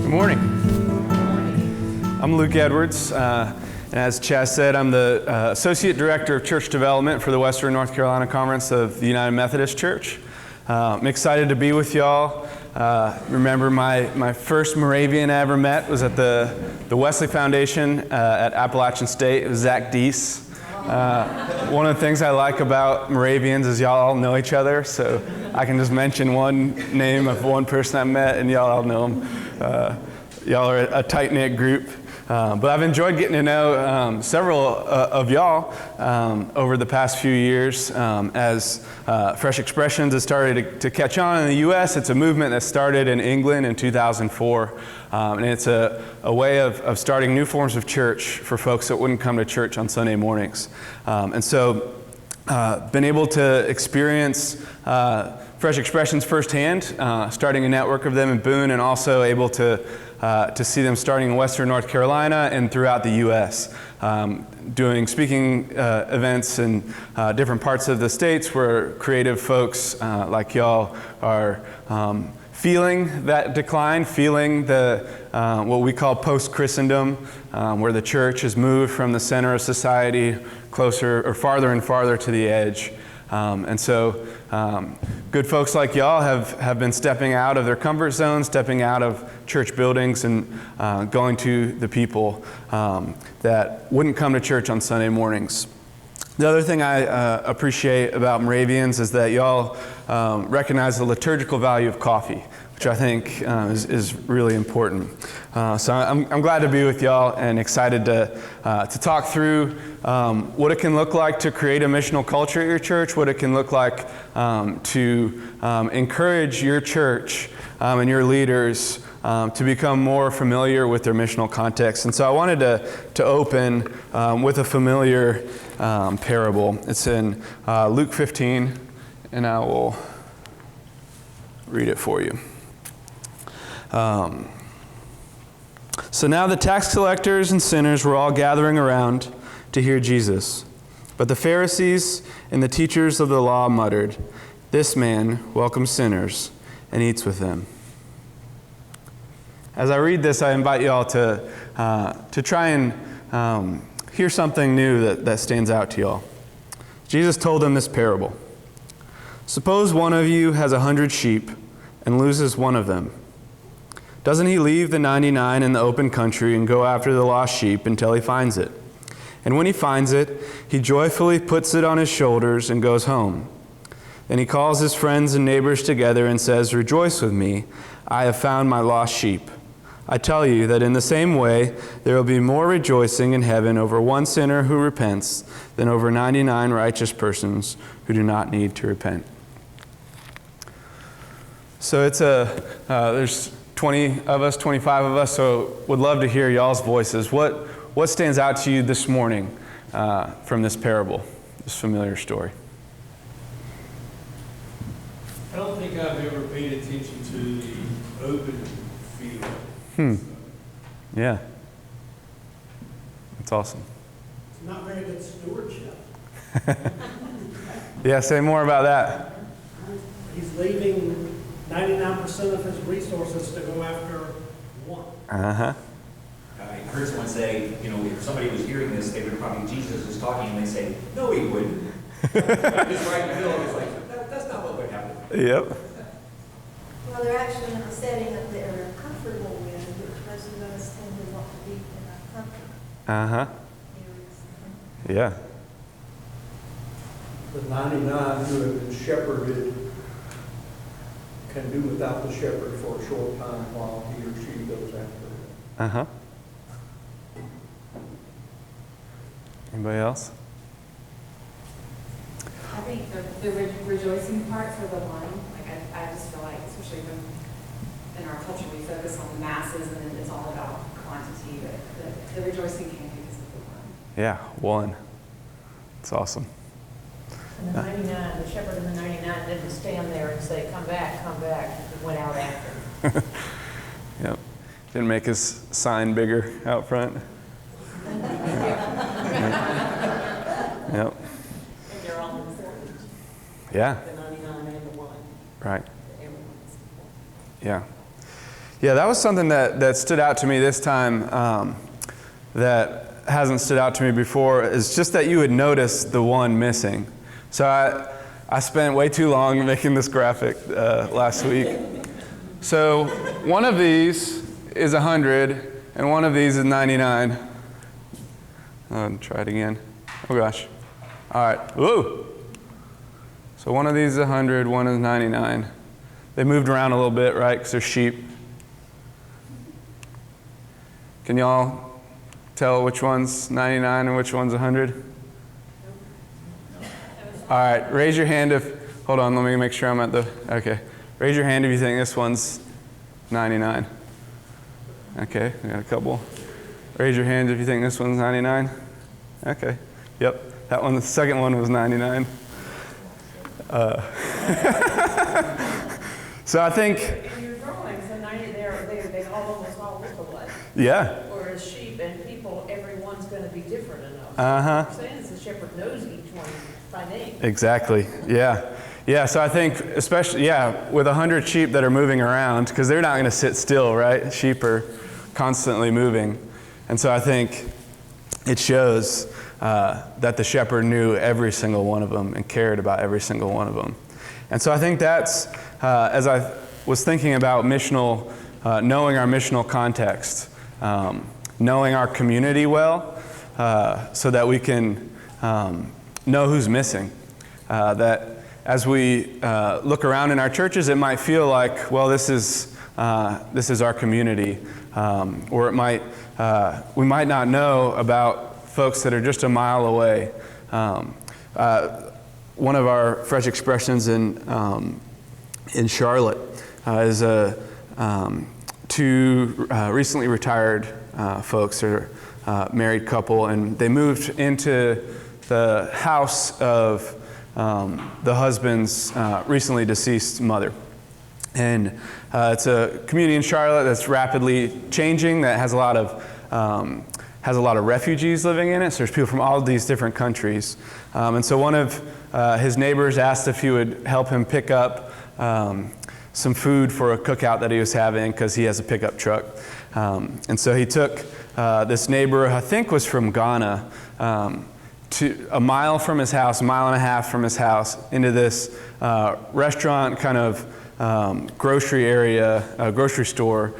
Good morning. I'm Luke Edwards, and as Chaz said, I'm the Associate Director of Church Development for the Western North Carolina Conference of the United Methodist Church. I'm excited to be with y'all. Remember my first Moravian I ever met was at the Wesley Foundation at Appalachian State. It was Zach Deese. One of the things I like about Moravians is y'all all know each other, so I can just mention one name of one person I met and y'all all know them. Y'all are a tight-knit group. But I've enjoyed getting to know several of y'all over the past few years as Fresh Expressions has started to catch on in the U.S. It's a movement that started in England in 2004, and it's a way of starting new forms of church for folks that wouldn't come to church on Sunday mornings. And so been able to experience Fresh Expressions firsthand, starting a network of them in Boone, and also able to see them starting in Western North Carolina and throughout the U.S., doing speaking events in different parts of the states where creative folks like y'all are feeling that decline, feeling the what we call post-Christendom, where the church has moved from the center of society closer or farther and farther to the edge. And so good folks like y'all have been stepping out of their comfort zone, stepping out of church buildings and going to the people that wouldn't come to church on Sunday mornings. The other thing I appreciate about Moravians is that y'all recognize the liturgical value of coffee, which I think is really important. So I'm glad to be with y'all and excited to talk through what it can look like to create a missional culture at your church, what it can look like to encourage your church and your leaders to become more familiar with their missional context. And so I wanted to open with a familiar parable. It's in Luke 15, and I will read it for you. So now the tax collectors and sinners were all gathering around to hear Jesus. But the Pharisees and the teachers of the law muttered, "This man welcomes sinners and eats with them." As I read this, I invite you all to try and hear something new that stands out to y'all. Jesus told them this parable. "Suppose one of you has 100 sheep and loses one of them. Doesn't he leave the 99 in the open country and go after the lost sheep until he finds it? And when he finds it, he joyfully puts it on his shoulders and goes home. Then he calls his friends and neighbors together and says, 'Rejoice with me, I have found my lost sheep.' I tell you that in the same way, there will be more rejoicing in heaven over one sinner who repents than over 99 righteous persons who do not need to repent." So it's there's 20 of us, 25 of us, so would love to hear y'all's voices. What stands out to you this morning from this parable, this familiar story? I don't think I've ever paid attention to the open field. Yeah. That's awesome. It's not very good stewardship. Yeah, say more about that. He's leaving 99% of his resources to go after one. Uh-huh. I heard someone say, if somebody was hearing this, they would probably, Jesus is talking, and they say, "No, he wouldn't." Just right in the middle, it's like, that's not what would happen. Yep. Well, they're actually in a setting that they're comfortable with, which most of us tend to want to be in our comfort Uh-huh. areas. Yeah. The 99 who have been shepherded can do without the shepherd for a short time while he or she goes after it. Uh-huh. Anybody else? I think the rejoicing part for the one, I just feel like, especially when in our culture we focus on the masses and then it's all about quantity, but the rejoicing came because of the one. Yeah, one. It's awesome. And the 99, the shepherd and the 99 didn't stand there and say, come back, and went out after. Yep. Didn't make his sign bigger out front. Yep. And they're all important. Yeah. The 99 and the 1. Right. Yeah. Yeah, that was something that stood out to me this time that hasn't stood out to me before, is just that you would notice the one missing. So I spent way too long making this graphic last week. So one of these is 100, and one of these is 99. I'll try it again. Oh gosh. All right. Whoa. So one of these is 100, one is 99. They moved around a little bit, right? Because they're sheep. Can y'all tell which one's 99 and which one's 100? All right. Raise your hand if, hold on, let me make sure I'm at the, okay. Raise your hand if you think this one's 99. Okay, we got a couple. Raise your hand if you think this one's 99. Okay, yep. That one, the second one was 99. So I think. In your drawings, the 90, they almost all look alike. Yeah. Whereas sheep and people, everyone's going to be different enough. Uh-huh. What I'm saying is the shepherd knows each one by name. Exactly. Yeah. Yeah. So I think, especially, with 100 sheep that are moving around, because they're not going to sit still, right? Sheep are constantly moving, and so I think it shows that the shepherd knew every single one of them and cared about every single one of them. And so I think that's, as I was thinking about missional, knowing our missional context, knowing our community well, so that we can know who's missing. That as we look around in our churches, it might feel like, well, this is our community, or it might we might not know about folks that are just a mile away. One of our fresh expressions in Charlotte is two recently retired folks, or married couple, and they moved into the house of the husband's recently deceased mother. And it's a community in Charlotte that's rapidly changing, that has a lot of refugees living in it. So there's people from all these different countries. And so one of his neighbors asked if he would help him pick up some food for a cookout that he was having, because he has a pickup truck. And so he took this neighbor, I think was from Ghana, to a mile from his house, a mile and a half from his house, into this restaurant kind of grocery area, grocery store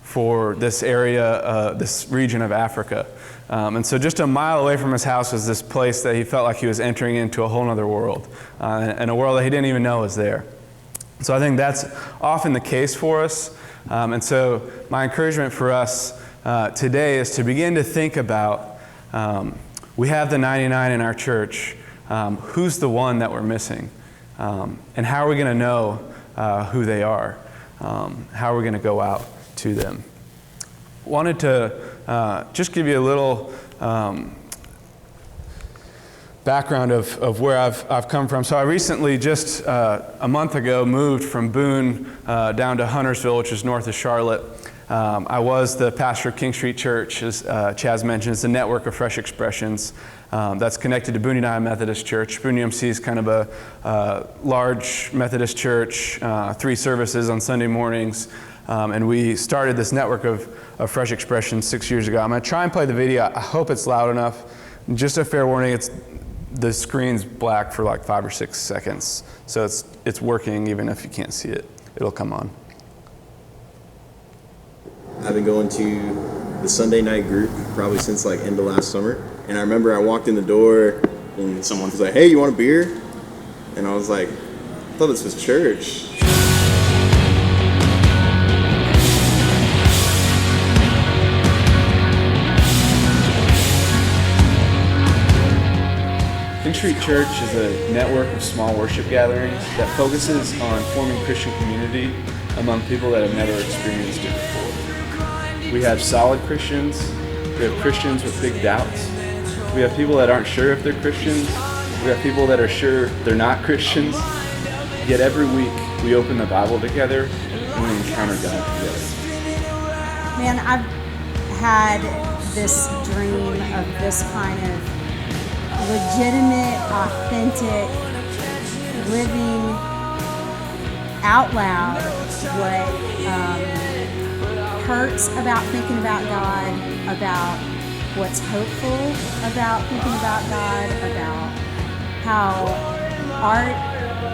for this area, this region of Africa. And so just a mile away from his house was this place that he felt like he was entering into a whole other world, and a world that he didn't even know was there. So I think that's often the case for us. And so my encouragement for us today is to begin to think about, we have the 99 in our church, who's the one that we're missing? And how are we going to know who they are? How are we going to go out to them? Wanted to just give you a little background of where I've come from. So I recently, just a month ago, moved from Boone down to Huntersville, which is north of Charlotte. I was the pastor of King Street Church, as Chaz mentioned. It's a network of fresh expressions that's connected to Boone United Methodist Church. Boone UMC is kind of a large Methodist church, 3 services on Sunday mornings. And we started this network of fresh expressions 6 years ago. I'm going to try and play the video. I hope it's loud enough. Just a fair warning, the screen's black for like 5 or 6 seconds. So it's working even if you can't see it. It'll come on. I've been going to the Sunday night group probably since like end of last summer. And I remember I walked in the door and someone was like, "Hey, you want a beer?" And I was like, I thought this was church. King Street Church is a network of small worship gatherings that focuses on forming Christian community among people that have never experienced it before. We have solid Christians, we have Christians with big doubts, we have people that aren't sure if they're Christians, we have people that are sure they're not Christians, yet every week we open the Bible together and we encounter God together. Man, I've had this dream of this kind of legitimate, authentic, living out loud what hurts about thinking about God, about what's hopeful about thinking about God, about how art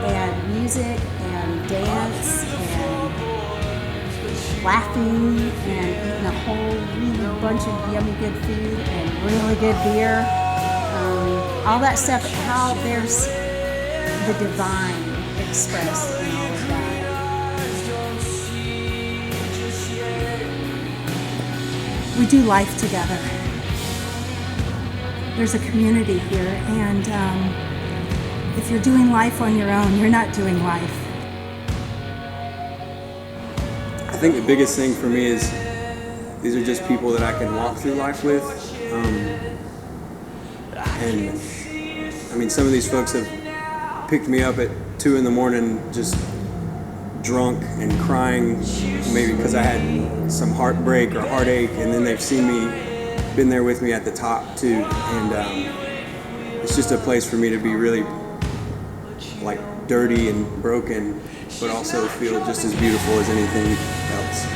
and music and dance and laughing and eating a whole really bunch of yummy good food and really good beer, all that stuff, how there's the divine expressed in all of that. We do life together. There's a community here, and if you're doing life on your own, you're not doing life. I think the biggest thing for me is these are just people that I can walk through life with. And I mean, some of these folks have picked me up at 2 a.m. just drunk and crying, maybe because I had some heartbreak or heartache, and then they've seen me, been there with me at the top too. And it's just a place for me to be really like dirty and broken, but also feel just as beautiful as anything else.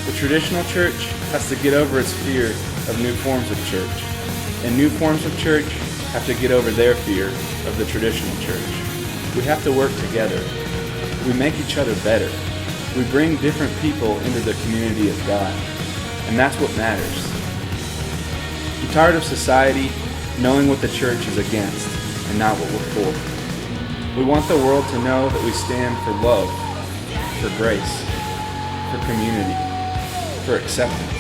The traditional church has to get over its fear of new forms of church, and new forms of church have to get over their fear of the traditional church. We have to work together. We make each other better. We bring different people into the community of God, and that's what matters. I'm tired of society knowing what the church is against and not what we're for. We want the world to know that we stand for love, for grace, for community, for acceptance.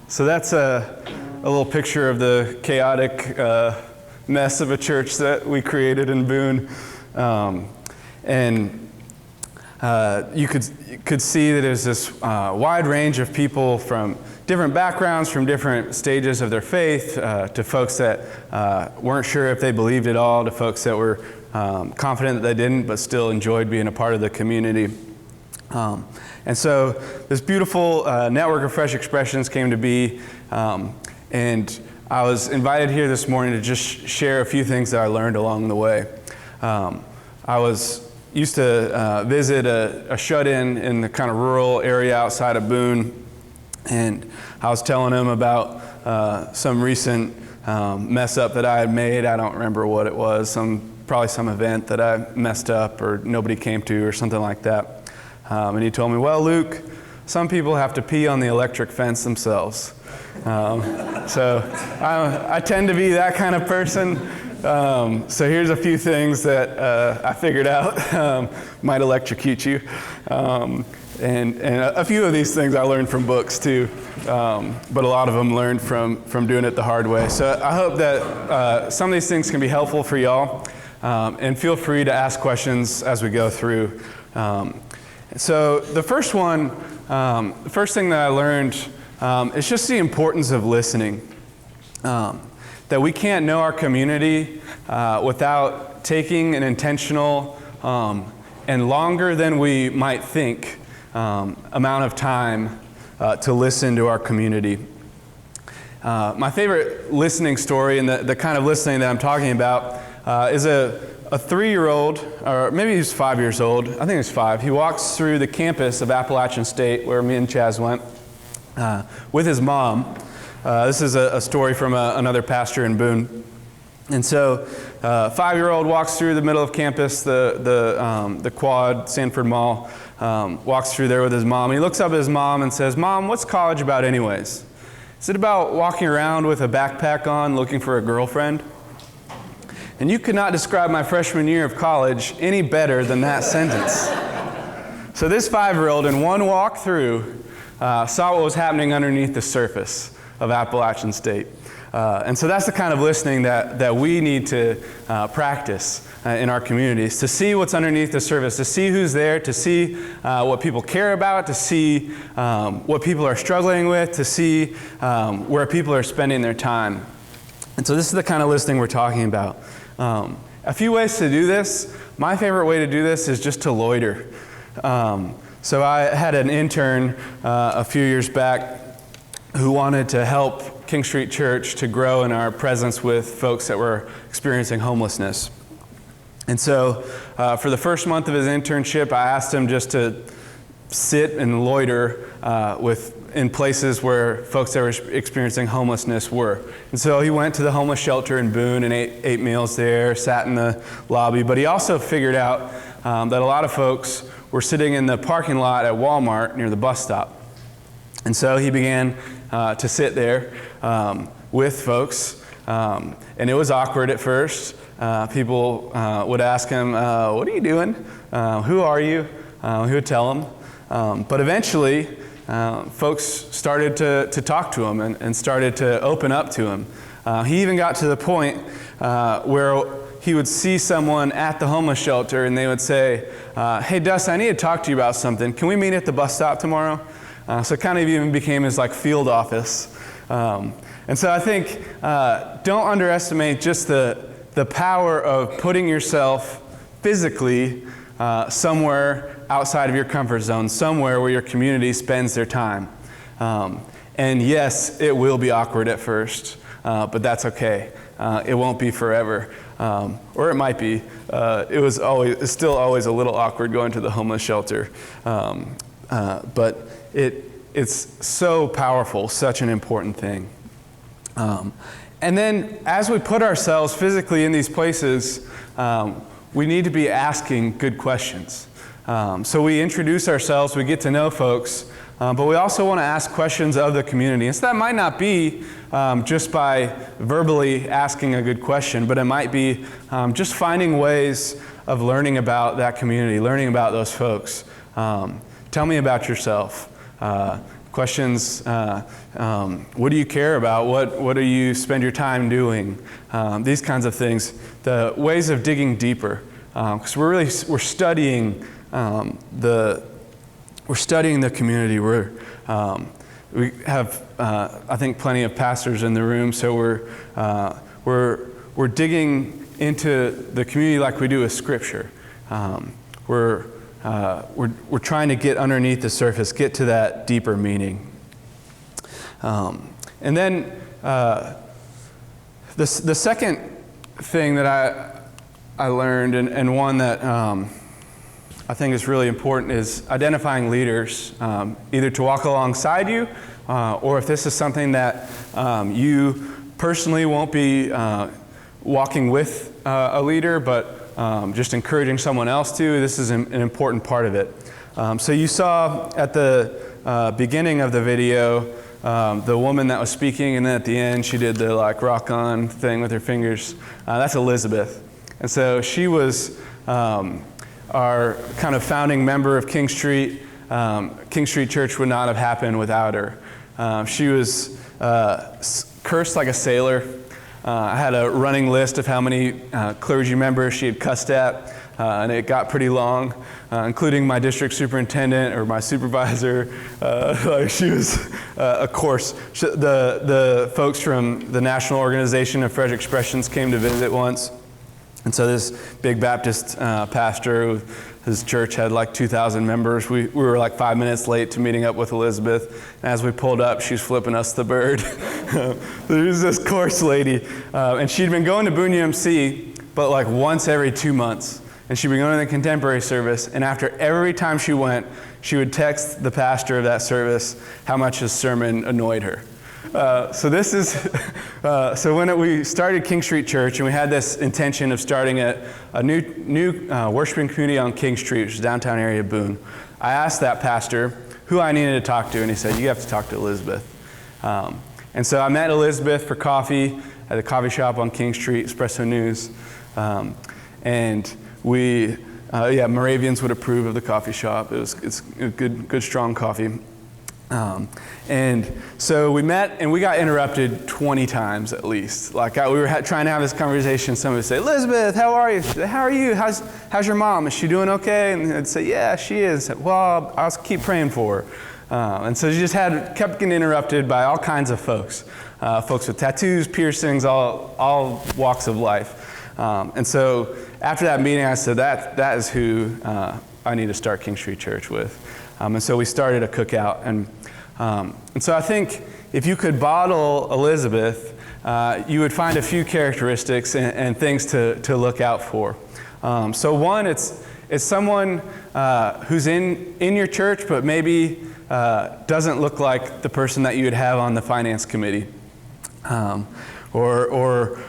So that's a little picture of the chaotic mess of a church that we created in Boone. You could see that there's this wide range of people from different backgrounds, from different stages of their faith, to folks that weren't sure if they believed at all, to folks that were confident that they didn't, but still enjoyed being a part of the community. And so this beautiful network of fresh expressions came to be, and I was invited here this morning to just share a few things that I learned along the way. I used to visit a shut-in in the kind of rural area outside of Boone, and I was telling him about some recent mess up that I had made. I don't remember what it was, probably some event that I messed up or nobody came to or something like that. And he told me, well, Luke, some people have to pee on the electric fence themselves. So I tend to be that kind of person. So here's a few things that I figured out might electrocute you. And a few of these things I learned from books too, but a lot of them learned from doing it the hard way. So I hope that some of these things can be helpful for y'all, and feel free to ask questions as we go through. So the first thing that I learned is just the importance of listening. That we can't know our community without taking an intentional and longer than we might think amount of time to listen to our community. My favorite listening story, and the kind of listening that I'm talking about, is a 3-year-old, or maybe he's 5 years old. I think he's 5. He walks through the campus of Appalachian State, where me and Chaz went, with his mom. This is a story from another pastor in Boone. And so, 5-year-old walks through the middle of campus, the quad, Sanford Mall, walks through there with his mom. He looks up at his mom and says, "Mom, what's college about anyways? Is it about walking around with a backpack on looking for a girlfriend?" And you could not describe my freshman year of college any better than that sentence. So this 5-year-old in one walk through saw what was happening underneath the surface of Appalachian State. And so that's the kind of listening that we need to practice in our communities, to see what's underneath the surface, to see who's there, to see what people care about, to see what people are struggling with, to see where people are spending their time. And so this is the kind of listening we're talking about. A few ways to do this. My favorite way to do this is just to loiter. So I had an intern a few years back who wanted to help King Street Church to grow in our presence with folks that were experiencing homelessness. And so for the first month of his internship, I asked him just to sit and loiter in places where folks that were experiencing homelessness were. And so he went to the homeless shelter in Boone and ate meals there, sat in the lobby. But he also figured out that a lot of folks were sitting in the parking lot at Walmart near the bus stop. And so he began to sit there with folks. And it was awkward at first. People would ask him, what are you doing? Who are you? He would tell them. But eventually, folks started to talk to him and started to open up to him. He even got to the point where he would see someone at the homeless shelter and they would say, hey, Dustin, I need to talk to you about something. Can we meet at the bus stop tomorrow? So it kind of even became his like field office. And so I think don't underestimate just the power of putting yourself physically somewhere outside of your comfort zone, somewhere where your community spends their time. And yes, it will be awkward at first, but that's okay. It won't be forever. Or it might be. It's still always a little awkward going to the homeless shelter. But it's so powerful, such an important thing. And then as we put ourselves physically in these places, we need to be asking good questions. So we introduce ourselves, we get to know folks, but we also want to ask questions of the community. And so that might not be just by verbally asking a good question, but it might be just finding ways of learning about that community, learning about those folks. Tell me about yourself. Questions, what do you care about? What do you spend your time doing? These kinds of things. The ways of digging deeper. Because we're studying we're studying the community. We have I think plenty of pastors in the room, so we're digging into the community like we do with Scripture. We're trying to get underneath the surface, get to that deeper meaning. And then the second thing that I learned, and one that I think is really important, is identifying leaders, either to walk alongside you, or if this is something that you personally won't be walking with a leader, but just encouraging someone else to. This is an important part of it. So you saw at the beginning of the video the woman that was speaking, and then at the end she did the like rock on thing with her fingers. That's Elizabeth. And so she was our kind of founding member of King Street. King Street Church would not have happened without her. She was cursed like a sailor. I had a running list of how many clergy members she had cussed at, and it got pretty long, including my district superintendent or my supervisor. She was, of course, the folks from the National Organization of Fresh Expressions came to visit once. And so this big Baptist pastor, his church had like 2,000 members. We were like 5 minutes late to meeting up with Elizabeth. And as we pulled up, she's flipping us the bird. There's this coarse lady. And she'd been going to Boone UMC, but like once every 2 months. And she'd been going to the contemporary service. And after every time she went, she would text the pastor of that service how much his sermon annoyed her. So when we started King Street Church, and we had this intention of starting a new worshiping community on King Street, which is downtown area of Boone, I asked that pastor who I needed to talk to, and he said, you have to talk to Elizabeth. And so I met Elizabeth for coffee at a coffee shop on King Street, Espresso News. And Moravians would approve of the coffee shop. It's good strong coffee. And so we met, and we got interrupted 20 times at least. Like we were trying to have this conversation. Somebody would say, "Elizabeth, how are you? How are you? How's your mom? Is she doing okay?" And I'd say, "Yeah, she is." Well, I'll keep praying for her. And so she just kept getting interrupted by all kinds of folks, folks with tattoos, piercings, all walks of life. And so after that meeting, I said, that is who I need to start King Street Church with. And so we started a cookout. And so I think if you could bottle Elizabeth, you would find a few characteristics and things to look out for. So one, it's someone who's in your church, but maybe doesn't look like the person that you would have on the finance committee. Or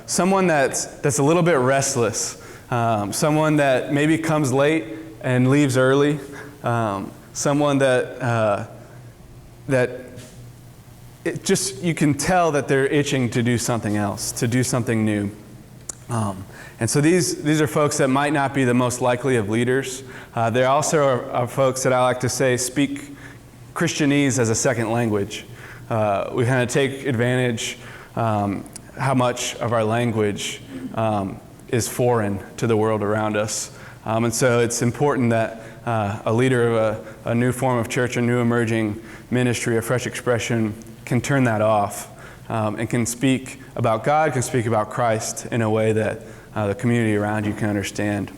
someone that's a little bit restless. Someone that maybe comes late and leaves early. Someone that it just, you can tell that they're itching to do something else, to do something new. And so these are folks that might not be the most likely of leaders. They also are folks that I like to say speak Christianese as a second language. We kind of take advantage how much of our language is foreign to the world around us. And so it's important that a leader of a new form of church, a new emerging ministry, a fresh expression, can turn that off and can speak about God, can speak about Christ in a way that the community around you can understand.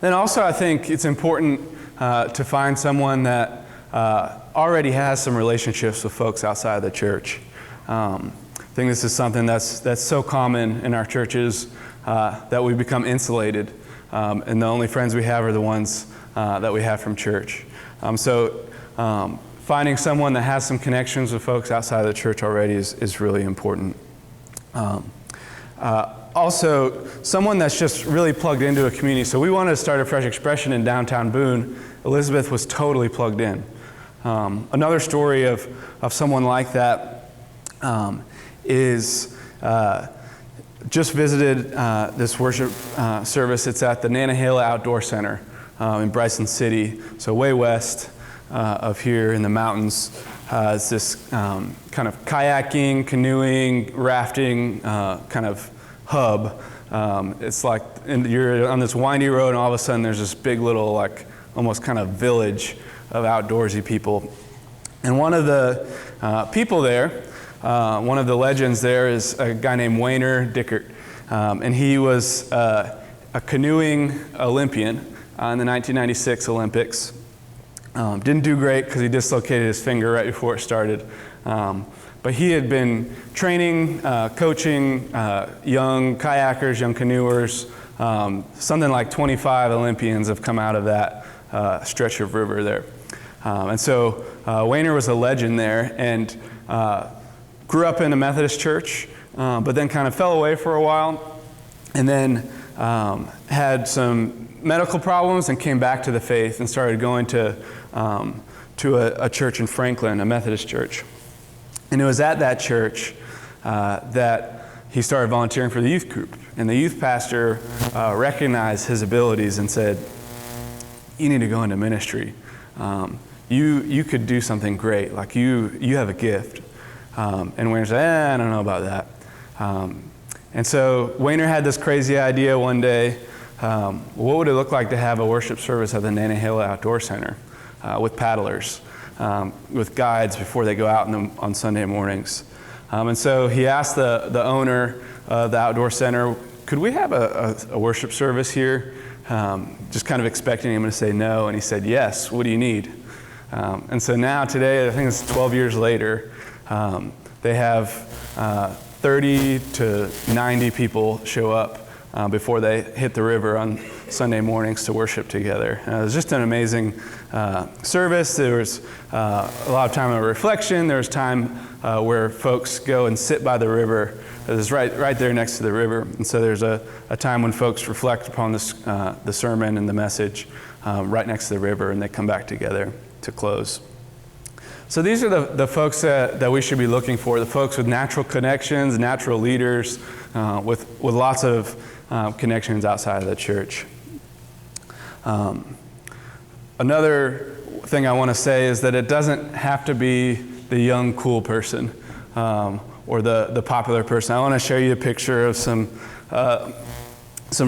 Then also I think it's important to find someone that already has some relationships with folks outside of the church. I think this is something that's so common in our churches that we become insulated, and the only friends we have are the ones that we have from church. So finding someone that has some connections with folks outside of the church already is really important. Also, someone that's just really plugged into a community. So we wanted to start a fresh expression in downtown Boone. Elizabeth was totally plugged in. Another story of someone like that is just visited this worship service. It's at the Nantahala Outdoor Center in Bryson City, so way west of here in the mountains. It's this kind of kayaking, canoeing, rafting kind of hub. It's like you're on this windy road, and all of a sudden there's this big little, like, almost kind of village of outdoorsy people. And one of the people there, one of the legends there, is a guy named Wayner Dickert. And he was a canoeing Olympian in the 1996 Olympics. Didn't do great because he dislocated his finger right before it started. But he had been training, coaching young kayakers, young canoers. Something like 25 Olympians have come out of that stretch of river there. And so Wayner was a legend there, and grew up in a Methodist church, but then kind of fell away for a while, and then had some medical problems and came back to the faith and started going to a church in Franklin, a Methodist church. And it was at that church that he started volunteering for the youth group. And the youth pastor recognized his abilities and said, "You need to go into ministry. You could do something great. Like you have a gift." And Wayner said, "I don't know about that." And so Wayner had this crazy idea one day. What would it look like to have a worship service at the Nantahala Outdoor Center with paddlers, with guides before they go out on Sunday mornings? And so he asked the owner of the outdoor center, "Could we have a worship service here?" Just kind of expecting him to say no, and he said, "Yes, what do you need?" And so now today, I think it's 12 years later, they have 30 to 90 people show up before they hit the river on Sunday mornings to worship together. And it was just an amazing service. There was a lot of time of reflection. There was time where folks go and sit by the river. It was right there next to the river. And so there's a time when folks reflect upon the sermon and the message right next to the river, and they come back together to close. So these are the folks that we should be looking for, the folks with natural connections, natural leaders, with lots of connections outside of the church. Another thing I want to say is that it doesn't have to be the young, cool person or the popular person. I want to show you a picture of some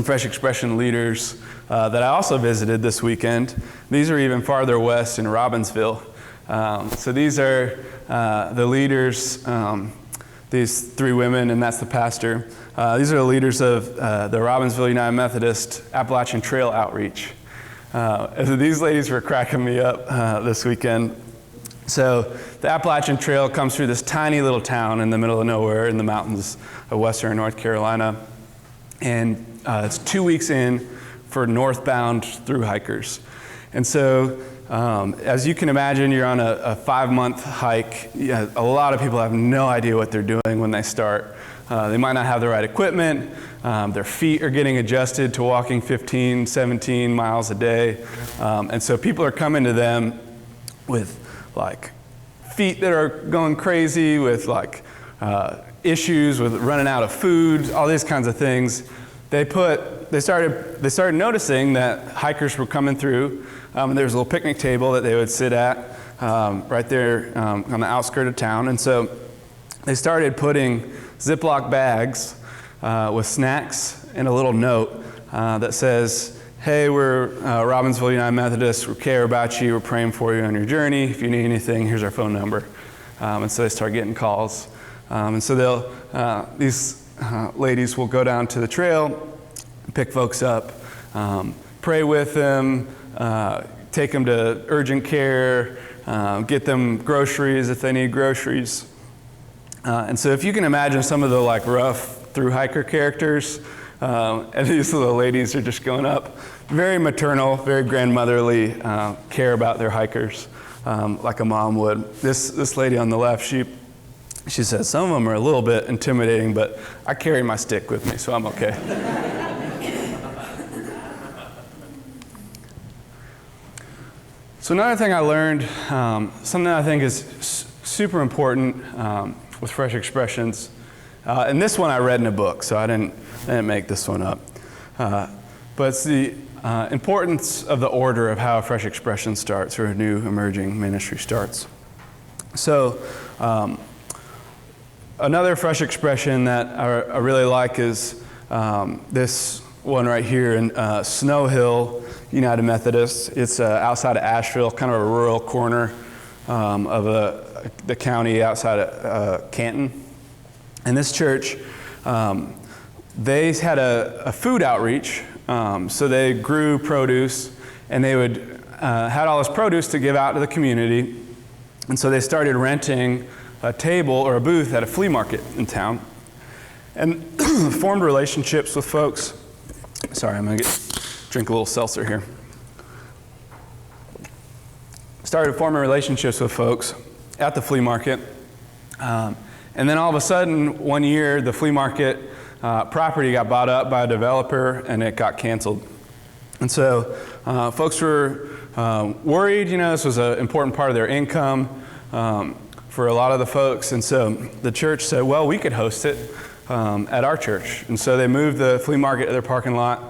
Fresh Expression leaders that I also visited this weekend. These are even farther west in Robbinsville. So these are the leaders, these three women, and that's the pastor. These are the leaders of the Robbinsville United Methodist Appalachian Trail Outreach. These ladies were cracking me up this weekend. So the Appalachian Trail comes through this tiny little town in the middle of nowhere in the mountains of western North Carolina. And it's 2 weeks in for northbound through hikers. And so as you can imagine, you're on a 5-month hike. Yeah, a lot of people have no idea what they're doing when they start. They might not have the right equipment. Their feet are getting adjusted to walking 15, 17 miles a day. And so people are coming to them with like feet that are going crazy, with like issues with running out of food, all these kinds of things. They started noticing that hikers were coming through. And there was a little picnic table that they would sit at right there on the outskirts of town. And so they started putting Ziploc bags with snacks and a little note that says, hey, we're Robbinsville United Methodist. We care about you. We're praying for you on your journey. If you need anything, here's our phone number. And so they start getting calls. And so these ladies will go down to the trail, pick folks up, pray with them, take them to urgent care, get them groceries if they need groceries. And so if you can imagine some of the like rough through hiker characters, and these little ladies are just going up, very maternal, very grandmotherly, care about their hikers, like a mom would. This lady on the left, she says, some of them are a little bit intimidating, but I carry my stick with me, so I'm okay. So another thing I learned, something I think is super important with Fresh Expressions, and this one I read in a book, so I didn't make this one up. But it's the importance of the order of how a Fresh Expression starts, or a new emerging ministry starts. So another Fresh Expression that I really like is this one right here in Snow Hill, United Methodist. It's outside of Asheville, kind of a rural corner of the county outside of Canton. And this church, they had a food outreach, so they grew produce, and they would had all this produce to give out to the community. And so they started renting a table or a booth at a flea market in town, and formed relationships with folks. Sorry, I'm gonna drink a little seltzer here. Started forming relationships with folks at the flea market. And then all of a sudden, one year, the flea market property got bought up by a developer, and it got canceled. And so folks were worried. This was an important part of their income for a lot of the folks. And so the church said, well, we could host it at our church. And so they moved the flea market to their parking lot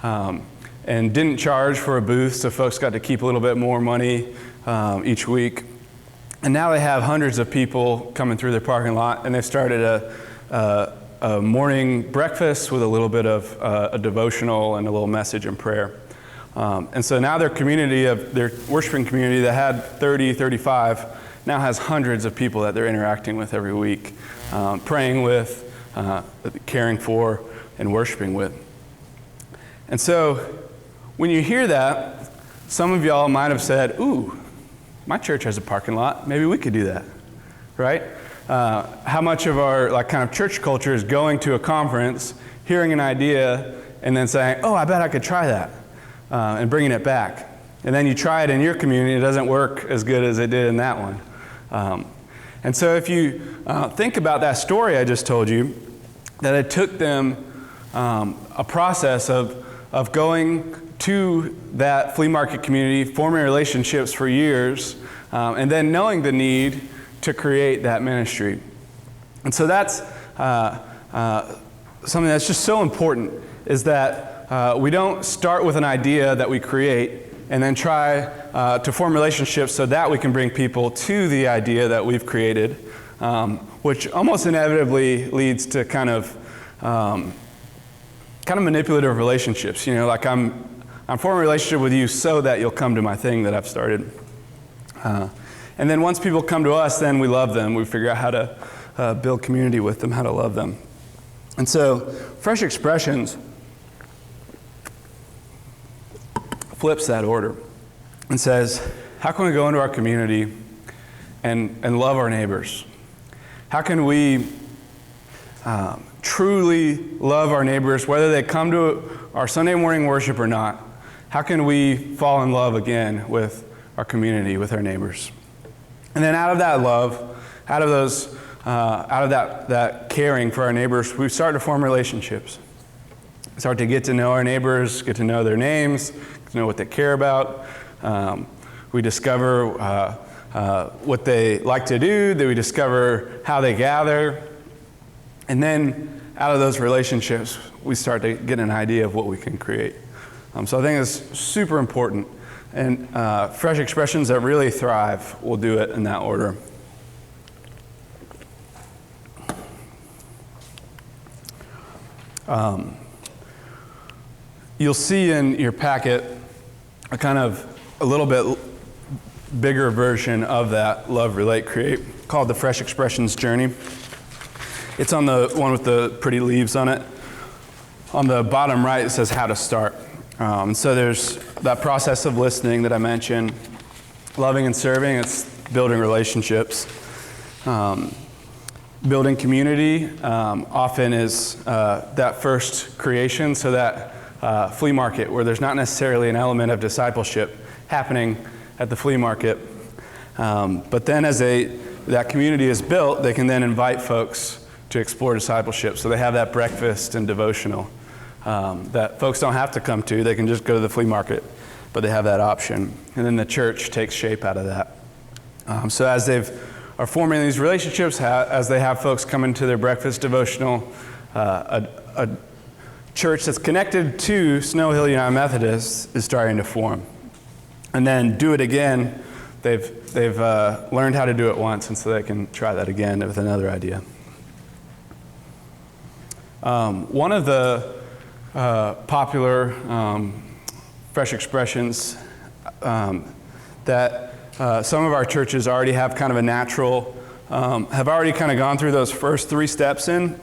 and didn't charge for a booth, so folks got to keep a little bit more money each week. And now they have hundreds of people coming through their parking lot, and they've started a morning breakfast with a little bit of a devotional and a little message and prayer. And so now their worshiping community that had 30, 35, now has hundreds of people that they're interacting with every week, praying with, caring for, and worshiping with. And so when you hear that, some of y'all might have said, ooh, my church has a parking lot. Maybe we could do that, right? How much of our kind of church culture is going to a conference, hearing an idea, and then saying, oh, I bet I could try that, and bringing it back. And then you try it in your community, it doesn't work as good as it did in that one. And so if you think about that story I just told you, that it took them a process of going to that flea market community, forming relationships for years, and then knowing the need to create that ministry. And so that's something that's just so important, is that we don't start with an idea that we create and then try to form relationships so that we can bring people to the idea that we've created, which almost inevitably leads to kind of manipulative relationships. Like I'm forming a relationship with you so that you'll come to my thing that I've started. And then once people come to us, then we love them. We figure out how to build community with them, how to love them. And so Fresh Expressions flips that order and says, how can we go into our community and love our neighbors? How can we truly love our neighbors, whether they come to our Sunday morning worship or not? How can we fall in love again with our community, with our neighbors? And then out of that love, out of that caring for our neighbors, we start to form relationships. Start to get to know our neighbors, get to know their names, get to know what they care about. We discover what they like to do, that we discover how they gather. And then out of those relationships, we start to get an idea of what we can create. So I think it's super important. And fresh expressions that really thrive will do it in that order. You'll see in your packet a little bit bigger version of that love, relate, create, called the Fresh Expressions Journey. It's on the one with the pretty leaves on it. On the bottom right, it says how to start. So there's that process of listening that I mentioned, loving and serving. It's building relationships. Building community often is that first creation, so that flea market where there's not necessarily an element of discipleship happening at the flea market. But then as that community is built, they can then invite folks to explore discipleship. So they have that breakfast and devotional that folks don't have to come to. They can just go to the flea market, but they have that option. And then the church takes shape out of that. So as are forming these relationships, as they have folks come into their breakfast devotional, a church that's connected to Snow Hill United Methodist is starting to form. And then do it again. They've learned how to do it once, and so they can try that again with another idea. One of the popular fresh expressions that some of our churches already have kind of a natural, have already kind of gone through those first 3 steps in,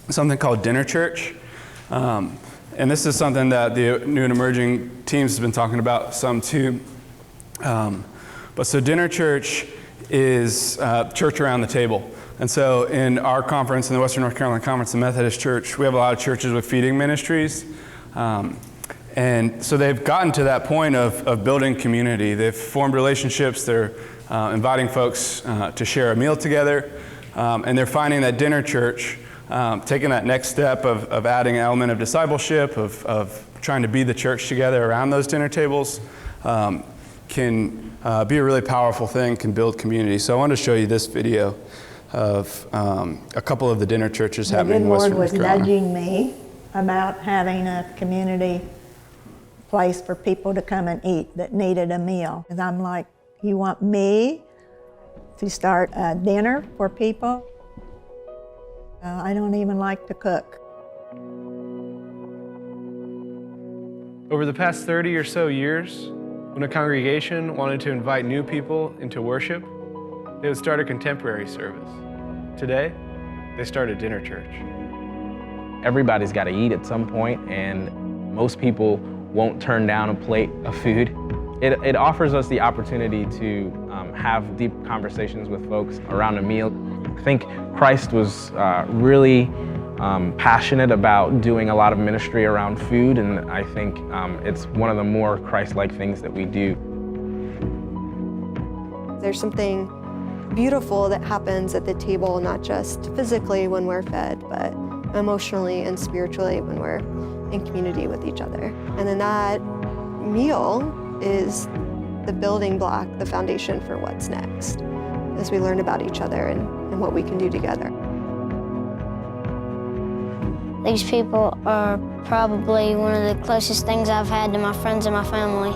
something called dinner church. And this is something that the new and emerging teams has been talking about some too. But so dinner church is church around the table. And so in our conference, in the Western North Carolina Conference, the Methodist Church, we have a lot of churches with feeding ministries. And so they've gotten to that point of building community. They've formed relationships. They're inviting folks to share a meal together. And they're finding that dinner church, taking that next step of adding an element of discipleship, of trying to be the church together around those dinner tables, can be a really powerful thing, can build community. So I wanted to show you this video of a couple of the dinner churches happening in Western North Carolina. The good Lord was nudging me about having a community place for people to come and eat that needed a meal. And I'm like, you want me to start a dinner for people? I don't even like to cook. Over the past 30 or so years, when a congregation wanted to invite new people into worship, they would start a contemporary service. Today, they start a dinner church. Everybody's got to eat at some point, and most people won't turn down a plate of food. It offers us the opportunity to have deep conversations with folks around a meal. I think Christ was really passionate about doing a lot of ministry around food, and I think it's one of the more Christ-like things that we do. There's something beautiful that happens at the table, not just physically when we're fed, but emotionally and spiritually when we're in community with each other. And then that meal is the building block, the foundation for what's next, as we learn about each other and what we can do together. These people are probably one of the closest things I've had to my friends and my family.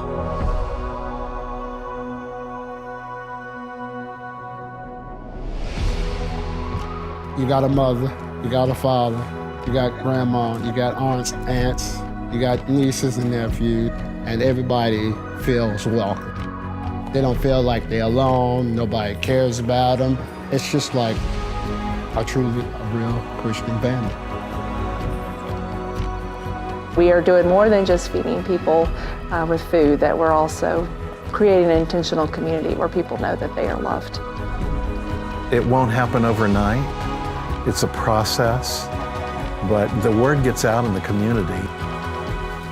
You got a mother, you got a father, you got grandma, you got aunts, aunts, you got nieces and nephews, and everybody feels welcome. They don't feel like they're alone, nobody cares about them. It's just like a real Christian family. We are doing more than just feeding people with food, that we're also creating an intentional community where people know that they are loved. It won't happen overnight. It's a process, but the word gets out in the community.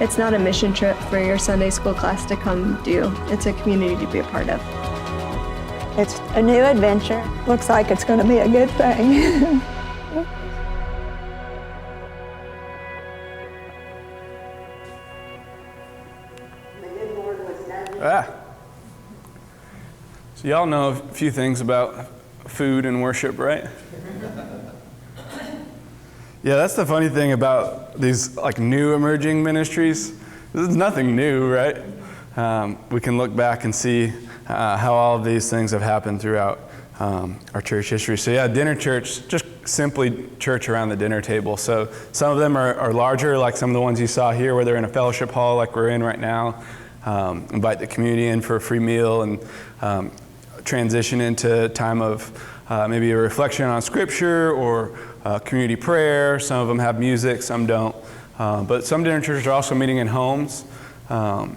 It's not a mission trip for your Sunday school class to come do. It's a community to be a part of. It's a new adventure. Looks like it's going to be a good thing. So y'all know a few things about food and worship, right? Yeah, that's the funny thing about these like new emerging ministries. This is nothing new, right? We can look back and see how all of these things have happened throughout our church history. So yeah, dinner church, just simply church around the dinner table. So some of them are larger, like some of the ones you saw here, where they're in a fellowship hall like we're in right now. Invite the community in for a free meal and transition into time of maybe a reflection on scripture or community prayer. Some of them have music, some don't. But some dinner churches are also meeting in homes. My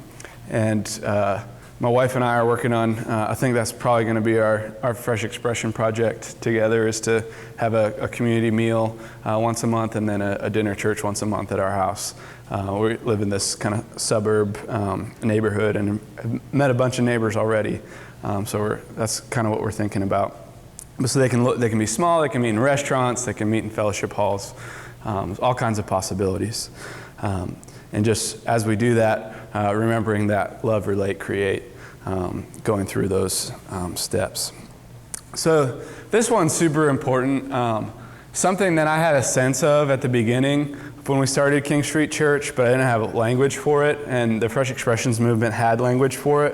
wife and I are working on, I think that's probably going to be our Fresh Expression project together, is to have a community meal once a month and then a dinner church once a month at our house. We live in this kind of suburb neighborhood and have met a bunch of neighbors already. So that's kind of what we're thinking about. But so they can be small, they can meet in restaurants, they can meet in fellowship halls, all kinds of possibilities. And just as we do that, remembering that love, relate, create, going through those steps. So this one's super important. Something that I had a sense of at the beginning when we started King Street Church, but I didn't have language for it, and the Fresh Expressions movement had language for it.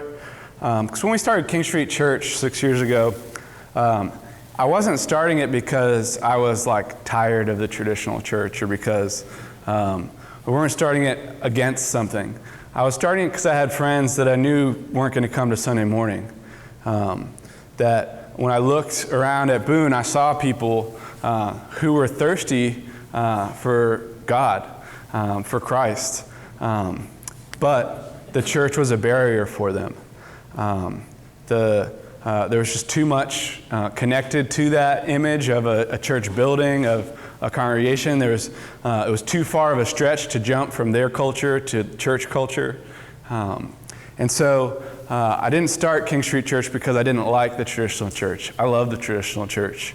Because when we started King Street Church 6 years ago, I wasn't starting it because I was like tired of the traditional church or because we weren't starting it against something. I was starting it because I had friends that I knew weren't going to come to Sunday morning. That when I looked around at Boone, I saw people who were thirsty for God, for Christ. But the church was a barrier for them. There was just too much connected to that image of a church building, of a congregation. It was too far of a stretch to jump from their culture to church culture. And so I didn't start King Street Church because I didn't like the traditional church. I love the traditional church.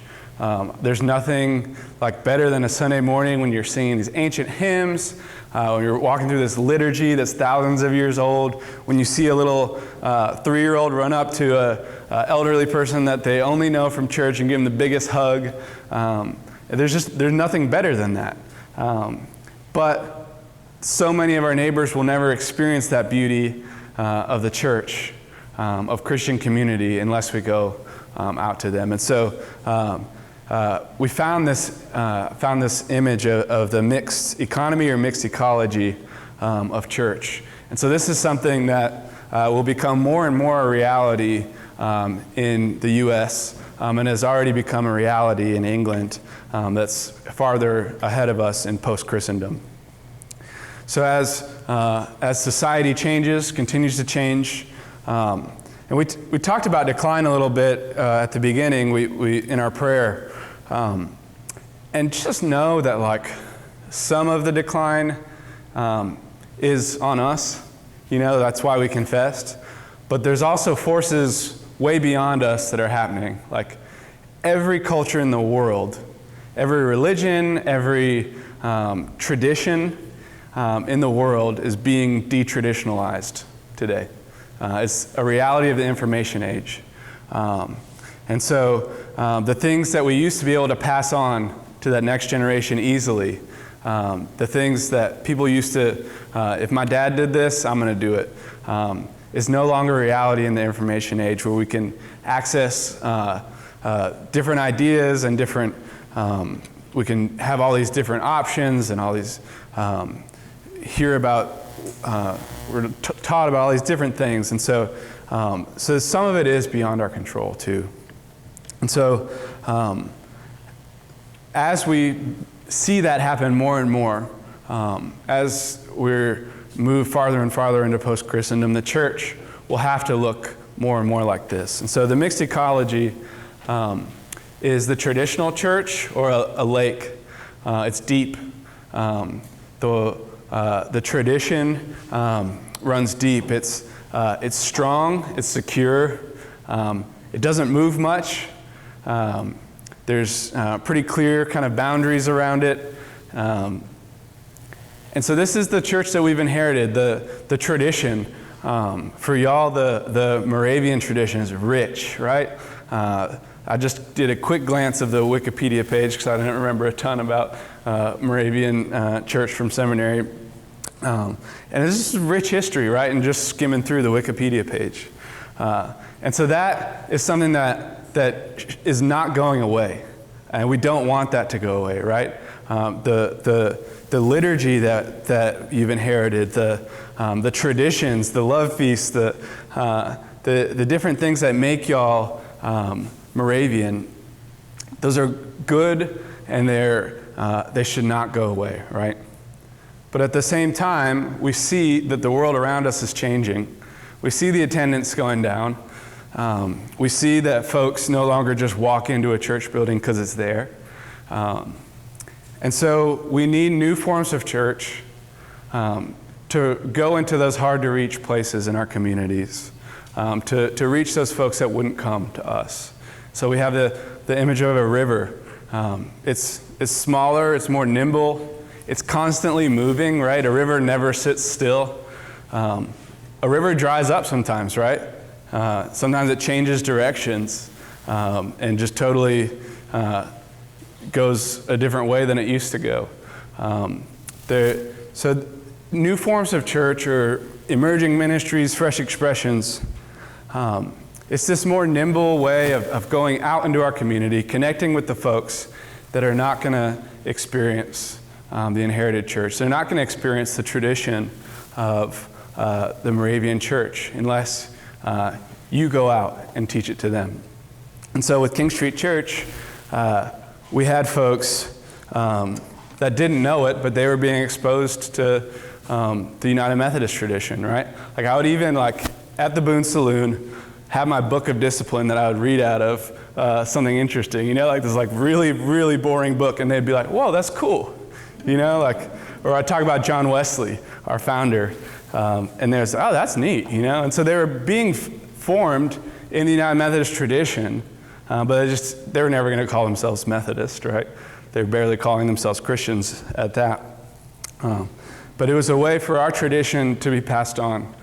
There's nothing like better than a Sunday morning when you're singing these ancient hymns, when you're walking through this liturgy that's thousands of years old, when you see a little 3-year-old run up to a elderly person that they only know from church and give them the biggest hug. There's nothing better than that. But so many of our neighbors will never experience that beauty of the church, of Christian community, unless we go out to them. And so we found this image of the mixed economy or mixed ecology of church. And so this is something that will become more and more a reality in the U.S. And has already become a reality in England that's farther ahead of us in post-Christendom. So as society changes, continues to change, and we talked about decline a little bit at the beginning. We in our prayer, and just know that like some of the decline is on us. That's why we confessed. But there's also forces way beyond us that are happening. Like every culture in the world, every religion, every tradition in the world is being detraditionalized today. It's a reality of the information age. And so the things that we used to be able to pass on to that next generation easily, the things that people used to, if my dad did this, I'm going to do it, is no longer reality in the information age, where we can access different ideas and different, we can have all these different options and all these, hear about, we're taught about all these different things. And so some of it is beyond our control too. And so as we see that happen more and more, as we're moved farther and farther into post-Christendom, the church will have to look more and more like this. And so the mixed ecology is the traditional church or a lake. It's deep. The tradition runs deep. It's strong. It's secure. It doesn't move much. There's pretty clear kind of boundaries around it. And so this is the church that we've inherited, the tradition. For y'all, the Moravian tradition is rich, right? I just did a quick glance of the Wikipedia page because I didn't remember a ton about Moravian church from seminary. And this is rich history, right? And just skimming through the Wikipedia page. And so that is something that is not going away. And we don't want that to go away, right? The liturgy that you've inherited, the traditions, the love feasts, the different things that make y'all Moravian, those are good, and they should not go away, right? But at the same time, we see that the world around us is changing. We see the attendance going down. We see that folks no longer just walk into a church building because it's there. And so we need new forms of church to go into those hard-to-reach places in our communities, to reach those folks that wouldn't come to us. So we have the image of a river. It's smaller, it's more nimble, it's constantly moving, right? A river never sits still. A river dries up sometimes, right? Sometimes it changes directions and just totally goes a different way than it used to go. So new forms of church or emerging ministries, fresh expressions, it's this more nimble way of going out into our community, connecting with the folks that are not going to experience the inherited church. They're not going to experience the tradition of the Moravian church unless you go out and teach it to them. And so with King Street Church, we had folks that didn't know it, but they were being exposed to the United Methodist tradition, right? Like I would even, at the Boone Saloon, have my book of discipline that I would read out of something interesting, this really, really boring book, and they'd be like, whoa, that's cool, or I'd talk about John Wesley, our founder, and there's, oh, that's neat, and so they were being formed in the United Methodist tradition, but they were never going to call themselves Methodist, right? They were barely calling themselves Christians at that. But it was a way for our tradition to be passed on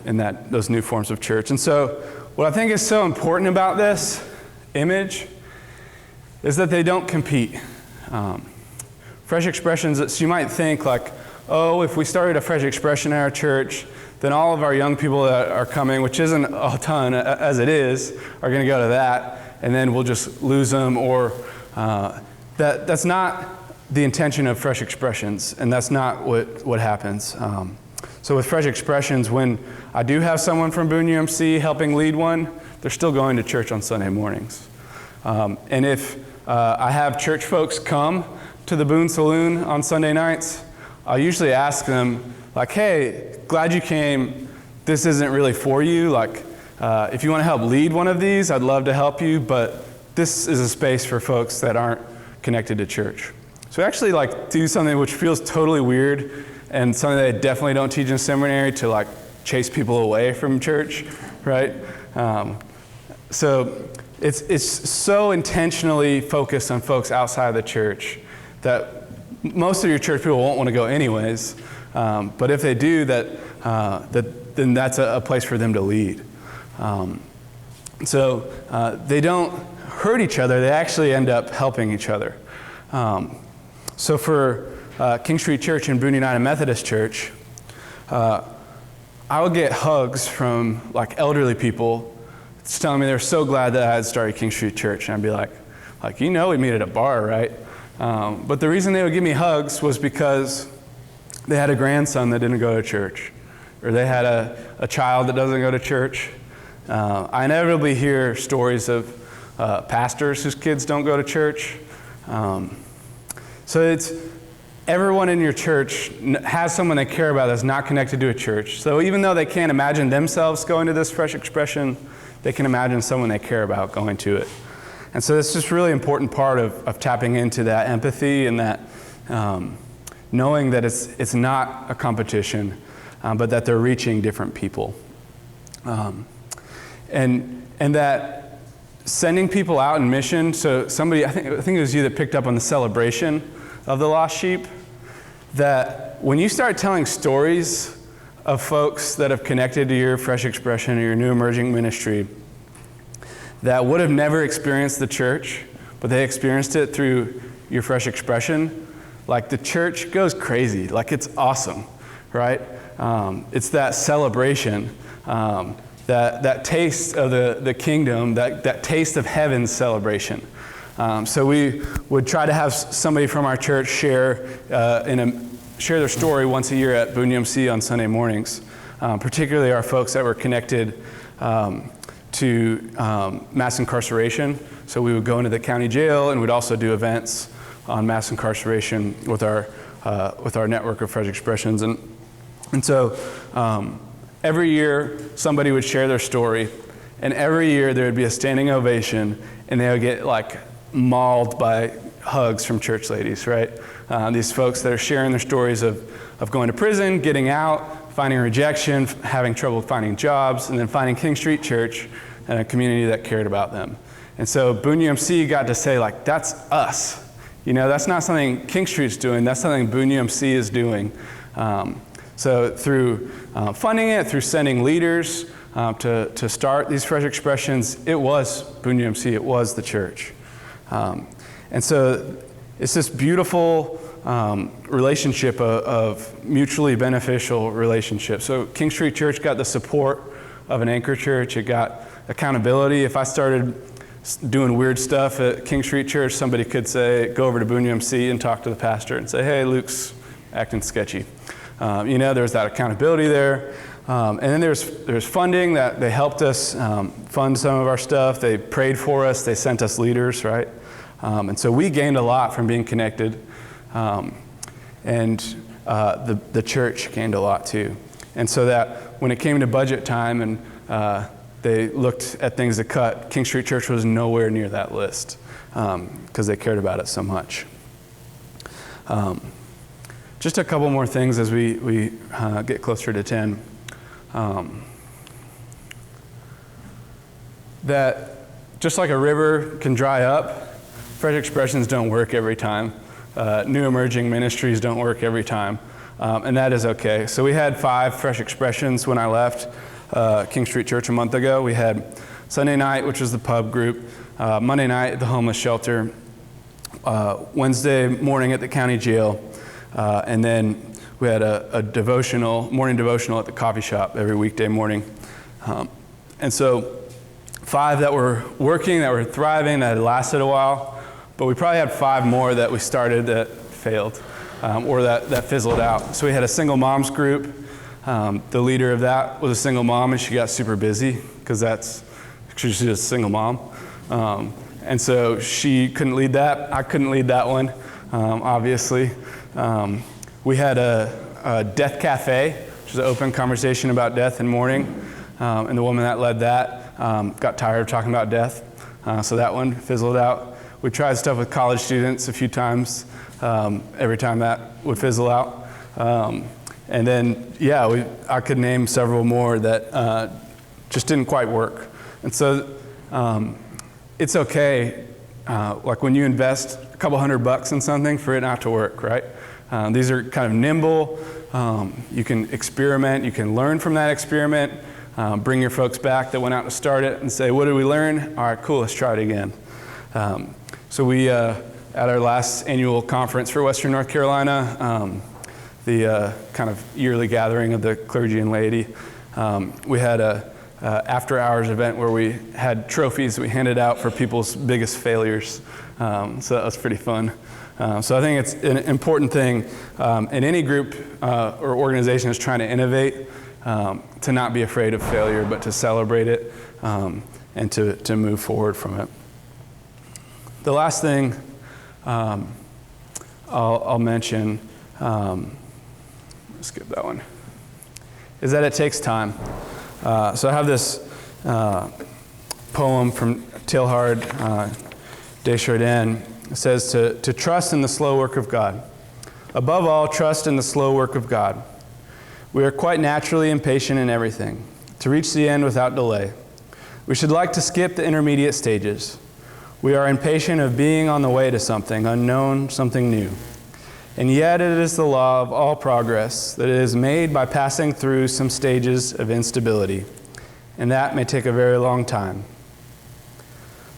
in those new forms of church. And so what I think is so important about this image is that they don't compete. Fresh expressions, so you might think if we started a fresh expression in our church, then all of our young people that are coming, which isn't a ton as it is, are going to go to that, and then we'll just lose them, or that's not the intention of fresh expressions, and that's not what happens. So with fresh expressions, when I do have someone from Boone UMC helping lead one, they're still going to church on Sunday mornings. And if I have church folks come to the Boone Saloon on Sunday nights, I'll usually ask them, hey, glad you came. This isn't really for you. If you want to help lead one of these, I'd love to help you, but this is a space for folks that aren't connected to church. So we actually do something which feels totally weird and something that I definitely don't teach in seminary, to chase people away from church, right? So it's so intentionally focused on folks outside of the church that most of your church people won't want to go anyways. But if they do, then that's a place for them to lead. So they don't hurt each other, they actually end up helping each other. So for King Street Church and Boone United Methodist Church, I would get hugs from elderly people telling me they're so glad that I had started King Street Church. And I'd be like, we meet at a bar, right? But the reason they would give me hugs was because they had a grandson that didn't go to church, or they had a child that doesn't go to church. I inevitably hear stories of pastors whose kids don't go to church. So everyone in your church has someone they care about that's not connected to a church. So even though they can't imagine themselves going to this Fresh Expression, they can imagine someone they care about going to it. And so it's just a really important part of tapping into that empathy and that knowing that it's not a competition, but that they're reaching different people. And that sending people out in mission, so somebody, I think it was you that picked up on the celebration of the lost sheep, that when you start telling stories of folks that have connected to your Fresh Expression or your new emerging ministry that would have never experienced the church, but they experienced it through your Fresh Expression, like the church goes crazy. Like it's awesome, right? It's that celebration, that taste of the kingdom, that taste of heaven's celebration. So we would try to have somebody from our church share their story once a year at Boone UMC on Sunday mornings, particularly our folks that were connected to mass incarceration. So we would go into the county jail, and we'd also do events on mass incarceration with our network of Fresh Expressions. And so every year somebody would share their story, and every year there would be a standing ovation, and they would get like mauled by hugs from church ladies, right? These folks that are sharing their stories of going to prison, getting out, finding rejection, having trouble finding jobs, and then finding King Street Church and a community that cared about them. And so Boone UMC got to say, like, that's us. You know, that's not something King Street's doing, that's something Boone UMC is doing. So through funding it, through sending leaders to start these Fresh Expressions, it was Boone UMC, it was the church. And so it's this beautiful relationship of mutually beneficial relationship. So King Street Church got the support of an anchor church. It got accountability. If I started doing weird stuff at King Street Church, somebody could say, go over to Boone UMC and talk to the pastor and say, hey, Luke's acting sketchy. There's that accountability there. And then there's funding that they helped us fund some of our stuff. They prayed for us. They sent us leaders, right? And so we gained a lot from being connected. And the church gained a lot too. And so that when it came to budget time and they looked at things to cut, King Street Church was nowhere near that list because they cared about it so much. Just a couple more things as we get closer to 10. That just like a river can dry up, Fresh Expressions don't work every time. New emerging ministries don't work every time. And that is okay. So we had 5 Fresh Expressions when I left King Street Church a month ago. We had Sunday night, which was the pub group, Monday night at the homeless shelter, Wednesday morning at the county jail, and then we had a morning devotional at the coffee shop every weekday morning. And so 5 that were working, that were thriving, that had lasted a while, but we probably had 5 more that we started that failed or that fizzled out. So we had a single moms group. The leader of that was a single mom, and she got super busy because she's just a single mom. And so she couldn't lead that. I couldn't lead that one, obviously. We had a death cafe, which is an open conversation about death and mourning. And the woman that led that got tired of talking about death. So that one fizzled out. We tried stuff with college students a few times. Every time that would fizzle out. And then, I could name several more that just didn't quite work. And so it's okay, like when you invest a couple $100 in something for it not to work, right? These are kind of nimble. You can experiment. You can learn from that experiment. Bring your folks back that went out to start it and say, what did we learn? All right, cool, let's try it again. So we, at our last annual conference for Western North Carolina, the kind of yearly gathering of the clergy and laity, we had a after-hours event where we had trophies that we handed out for people's biggest failures. So that was pretty fun. So I think it's an important thing in any group or organization that's trying to innovate, to not be afraid of failure, but to celebrate it and to move forward from it. The last thing I'll mention skip that one, is that it takes time. So I have this poem from Teilhard de Chardin. It says, to trust in the slow work of God. Above all, trust in the slow work of God. We are quite naturally impatient in everything, to reach the end without delay. We should like to skip the intermediate stages. We are impatient of being on the way to something unknown, something new. And yet it is the law of all progress that it is made by passing through some stages of instability, and that may take a very long time.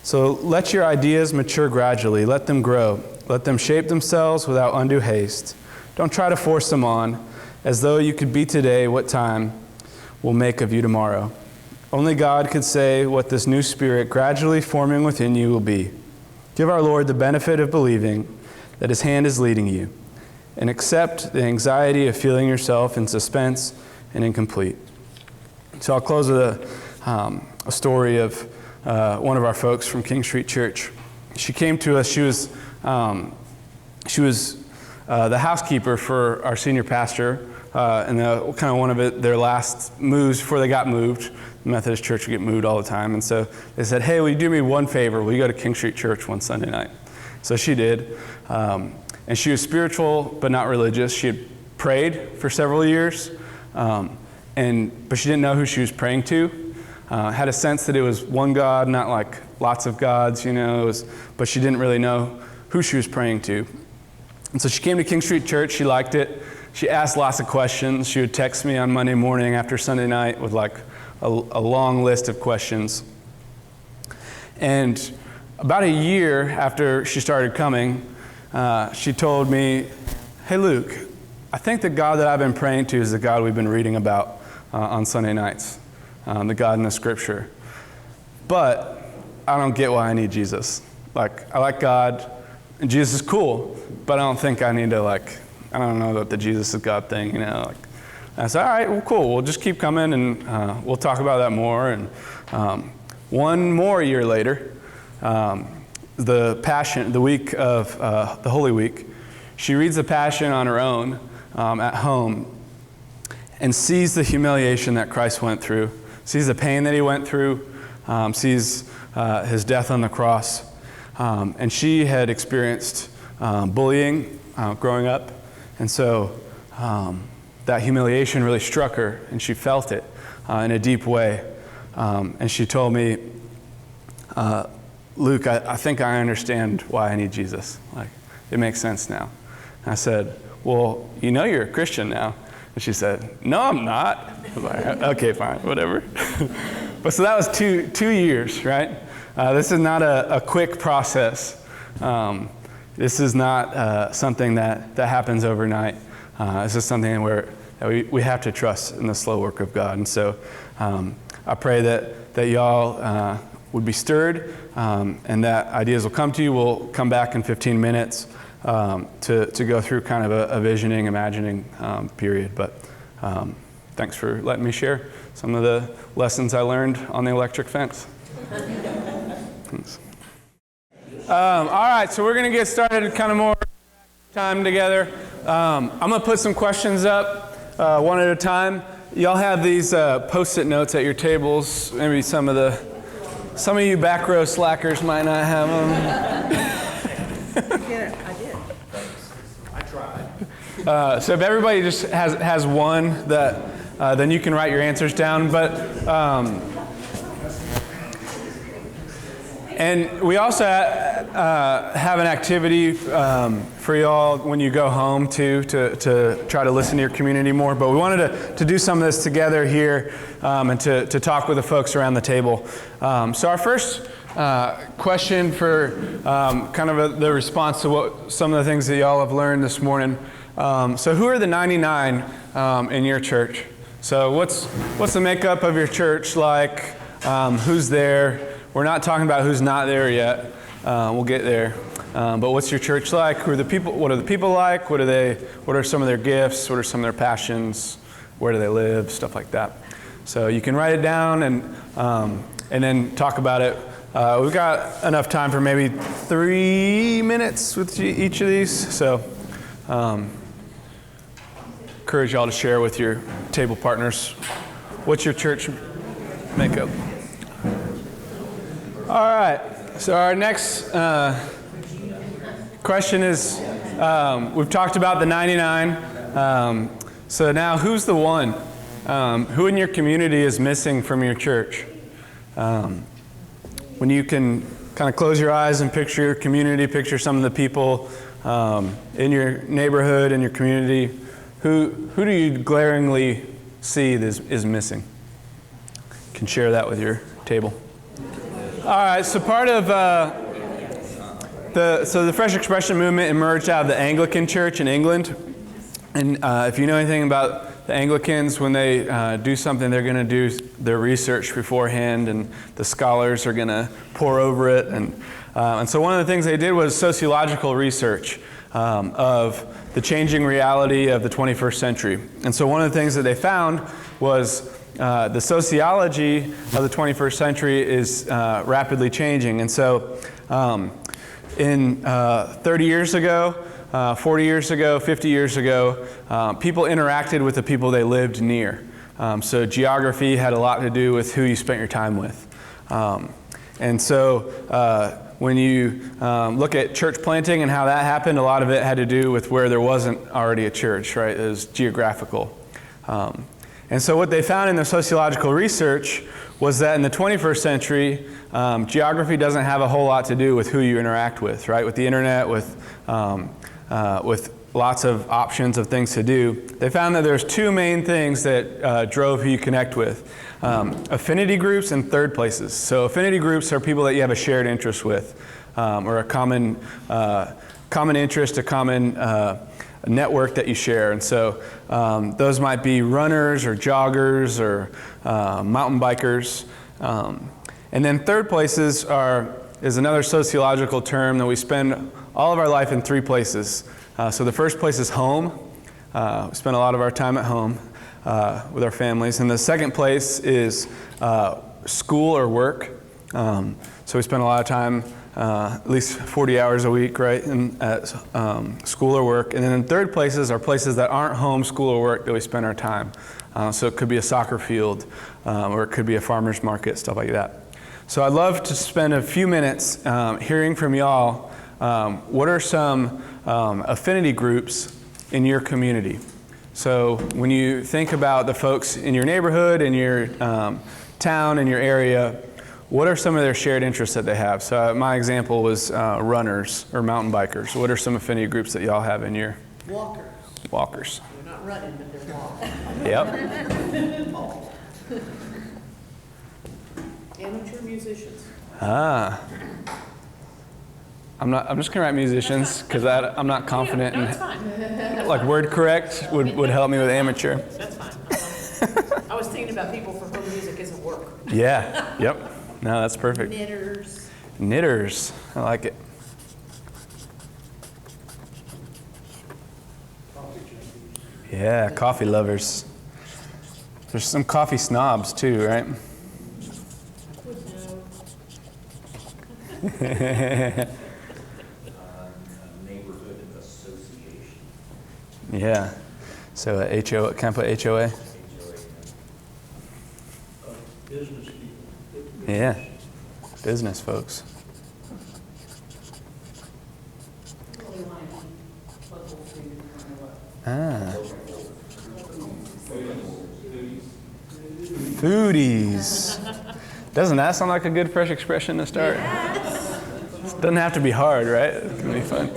So let your ideas mature gradually. Let them grow. Let them shape themselves without undue haste. Don't try to force them on, as though you could be today what time will make of you tomorrow. Only God could say what this new spirit gradually forming within you will be. Give our Lord the benefit of believing that His hand is leading you, and accept the anxiety of feeling yourself in suspense and incomplete. So I'll close with a story of one of our folks from King Street Church. She came to us. She was the housekeeper for our senior pastor, and kind of one of their last moves before they got moved. The Methodist Church would get moved all the time, and so they said, "Hey, will you do me one favor? Will you go to King Street Church one Sunday night?" So she did, and she was spiritual but not religious. She had prayed for several years, but she didn't know who she was praying to. Had a sense that it was one God, not like lots of gods, but she didn't really know who she was praying to. And so she came to King Street Church. She liked it. She asked lots of questions. She would text me on Monday morning after Sunday night with like a long list of questions. And about a year after she started coming, she told me, "Hey, Luke, I think the God that I've been praying to is the God we've been reading about on Sunday nights, the God in the Scripture. But I don't get why I need Jesus. Like, I like God, and Jesus is cool, but I don't think I need to, I don't know about the Jesus is God thing, And I said, all right, well, cool. We'll just keep coming, and we'll talk about that more. And one more year later, the Passion, the week of the Holy Week, she reads the Passion on her own at home and sees the humiliation that Christ went through, sees the pain that He went through, sees His death on the cross. And she had experienced bullying growing up, and so that humiliation really struck her, and she felt it in a deep way. And she told me, Luke, I think I understand why I need Jesus. It makes sense now. And I said, well, you're a Christian now. And she said, no, I'm not. I was like, okay, fine, whatever. But so that was two years, right? This is not a quick process. This is not something that happens overnight. This is something where we have to trust in the slow work of God. And so I pray that y'all would be stirred and that ideas will come to you. We'll come back in 15 minutes to go through kind of a visioning, imagining period. But thanks for letting me share some of the lessons I learned on the electric fence. Thanks. All right, so we're going to get started kind of more time together. I'm going to put some questions up one at a time. Y'all have these Post-it notes at your tables. Maybe some of you back row slackers might not have them. I did. I tried. So if everybody just has one, then you can write your answers down. But and we also have an activity for y'all when you go home to try to listen to your community more. But we wanted to do some of this together here and to talk with the folks around the table. So our first question for kind of the response to some of the things that y'all have learned this morning. So who are the 99 in your church? So what's the makeup of your church like? Who's there? We're not talking about who's not there yet. We'll get there. But what's your church like? Who are the people? What are the people like? What are some of their gifts? What are some of their passions? Where do they live? Stuff like that. So you can write it down and then talk about it. We've got enough time for maybe 3 minutes with each of these. So encourage y'all to share with your table partners. What's your church makeup? All right, so our next question is, we've talked about the 99. So now who's the one? Who in your community is missing from your church? When you can kind of close your eyes and picture your community, picture some of the people in your neighborhood, in your community, who do you glaringly see is missing? You can share that with your table. All right, so part of the Fresh Expression movement emerged out of the Anglican Church in England. And if you know anything about the Anglicans, when they do something, they're going to do their research beforehand, and the scholars are going to pore over it. And so one of the things they did was sociological research of the changing reality of the 21st century. And so one of the things that they found was the sociology of the 21st century is rapidly changing. And so in 30 years ago, 40 years ago, 50 years ago, people interacted with the people they lived near. So geography had a lot to do with who you spent your time with. And so when you look at church planting and how that happened, a lot of it had to do with where there wasn't already a church, right? It was geographical. And so what they found in their sociological research was that in the 21st century, geography doesn't have a whole lot to do with who you interact with, right? With the internet, with lots of options of things to do, they found that there's two main things that drove who you connect with. Affinity groups and third places. So affinity groups are people that you have a shared interest with, or a common interest, a common network that you share. And so those might be runners or joggers or mountain bikers. And then third places is another sociological term that we spend all of our life in three places. So the first place is home. We spend a lot of our time at home with our families. And the second place is school or work. So we spend a lot of time, at least 40 hours a week, right, at school or work. And then third places are places that aren't home, school, or work that we spend our time. So it could be a soccer field, or it could be a farmer's market, stuff like that. So I'd love to spend a few minutes hearing from y'all. What are some affinity groups in your community? So when you think about the folks in your neighborhood, in your town, in your area, what are some of their shared interests that they have? So my example was runners or mountain bikers. What are some affinity groups that y'all have in your? Walkers. Walkers. They're not running, but they're walking. Yep. Amateur musicians. Ah. I'm just gonna write musicians because I'm not confident. No, it's fine. Like word correct would help me with amateur. That's fine. I was thinking about people for whom music isn't work. Yeah. Yep. No, that's perfect. Knitters. Knitters. I like it. Yeah, coffee lovers. There's some coffee snobs too, right? Neighborhood association. Yeah. So HO, can I put HOA? Business people. Yeah. Business folks. Ah. Foodies. Doesn't that sound like a good fresh expression to start? It doesn't have to be hard, right? It can be fun.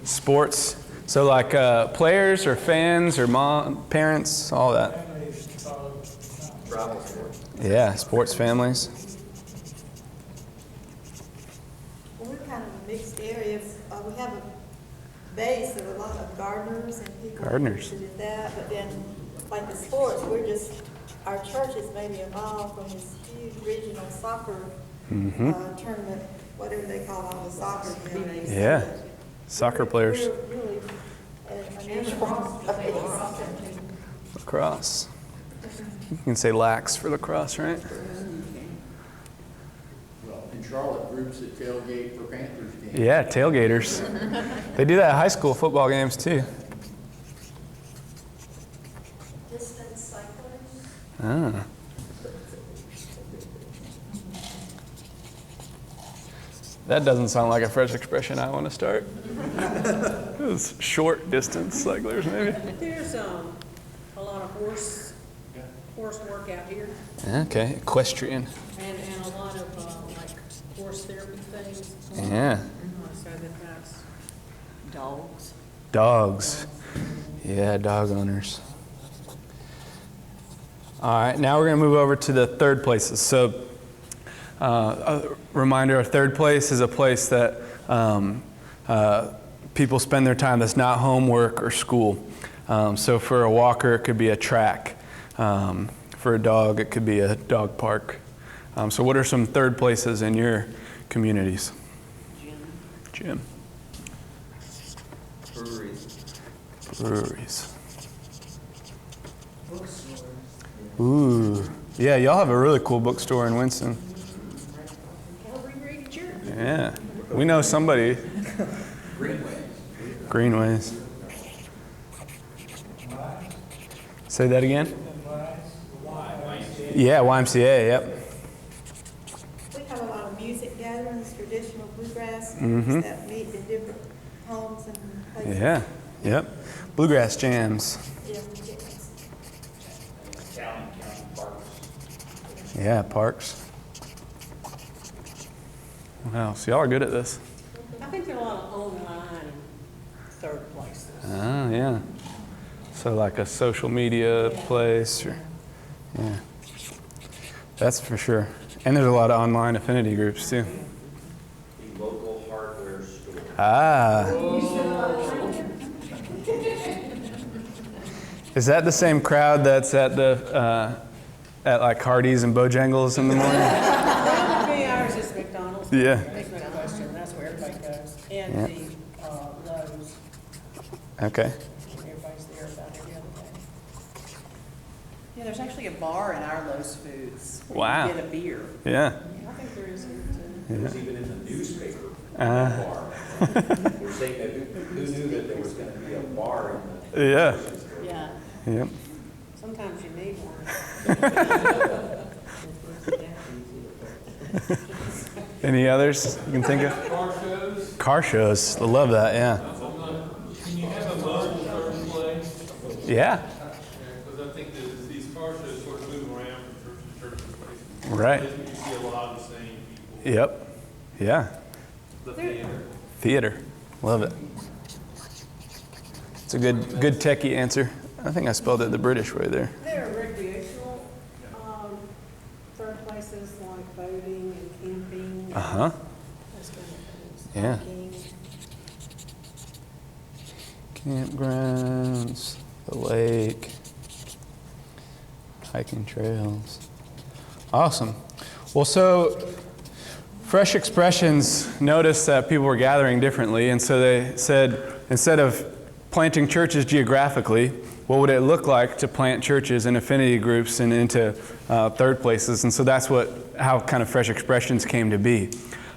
Sports. So like players or fans or parents, all that. Yeah, sports families. Well, we're kind of a mixed area. We have a base of a lot of gardeners and people Gardeners. interested in that, but then like the sports, our church is maybe a mile from this huge regional soccer tournament, whatever they call all the soccer games. Yeah, soccer players. We're really unusual. Lacrosse. You can say lax for lacrosse, right? Well, in Charlotte, groups that tailgate for Panthers games. Yeah, tailgaters. They do that at high school football games too. Ah. That doesn't sound like a fresh expression I want to start. It's short distance cyclers, maybe. There's a lot of horse work out here, Okay, equestrian. and a lot of like horse therapy things. Yeah. So that's dogs. Dogs. Yeah, dog owners. All right, now we're going to move over to the third places. So, a reminder, a third place is a place that people spend their time that's not homework or school. So for a walker, it could be a track. For a dog, it could be a dog park. So what are some third places in your communities? Gym. Breweries. Ooh. Yeah, y'all have a really cool bookstore in Winston. Yeah. We know somebody. Greenways. Say that again? Yeah, YMCA, yep. We have a lot of music gatherings, traditional bluegrass Mm-hmm. groups that meet in different homes and places. Yeah, yep. Bluegrass jams. Yeah, Yeah, parks. Wow, so y'all are good at this. I think there are a lot of online third places. Oh, yeah. So like a social media place, or, yeah. That's for sure. And there's a lot of online affinity groups too. The local hardware store. Ah. Is that the same crowd that's at the at like Hardee's and Bojangles in the morning? Probably ours is McDonald's. Yeah. Makes no question. That's where everybody goes. And Yeah. the Lowe's. Okay. Everybody's there about every other day. Yeah, there's actually a bar in our Lowe's Foods. where Wow. You get a beer. Yeah. I think there is here too. It was even in the newspaper, Uh. bar. We're saying that who knew that there was going to be a bar in the Yeah. Yeah. Yep. Sometimes you need one. Any others you can think of? Car shows. Car shows. I love that, yeah. Can you have a mobile third place? Yeah. Because I think that these car shows sort of move around from church to church. Right. You see a lot of the same people. Yep. Yeah. The theater. Theater. Love it. It's a good techie answer. I think I spelled it the British way there. There are recreational third places like boating and camping. Uh-huh. Those kind of things. Yeah. Hiking. Campgrounds, the lake, hiking trails. Awesome. Well, so Fresh Expressions noticed that people were gathering differently, and so they said, instead of planting churches geographically, what would it look like to plant churches in affinity groups and into third places? And so that's how kind of Fresh Expressions came to be.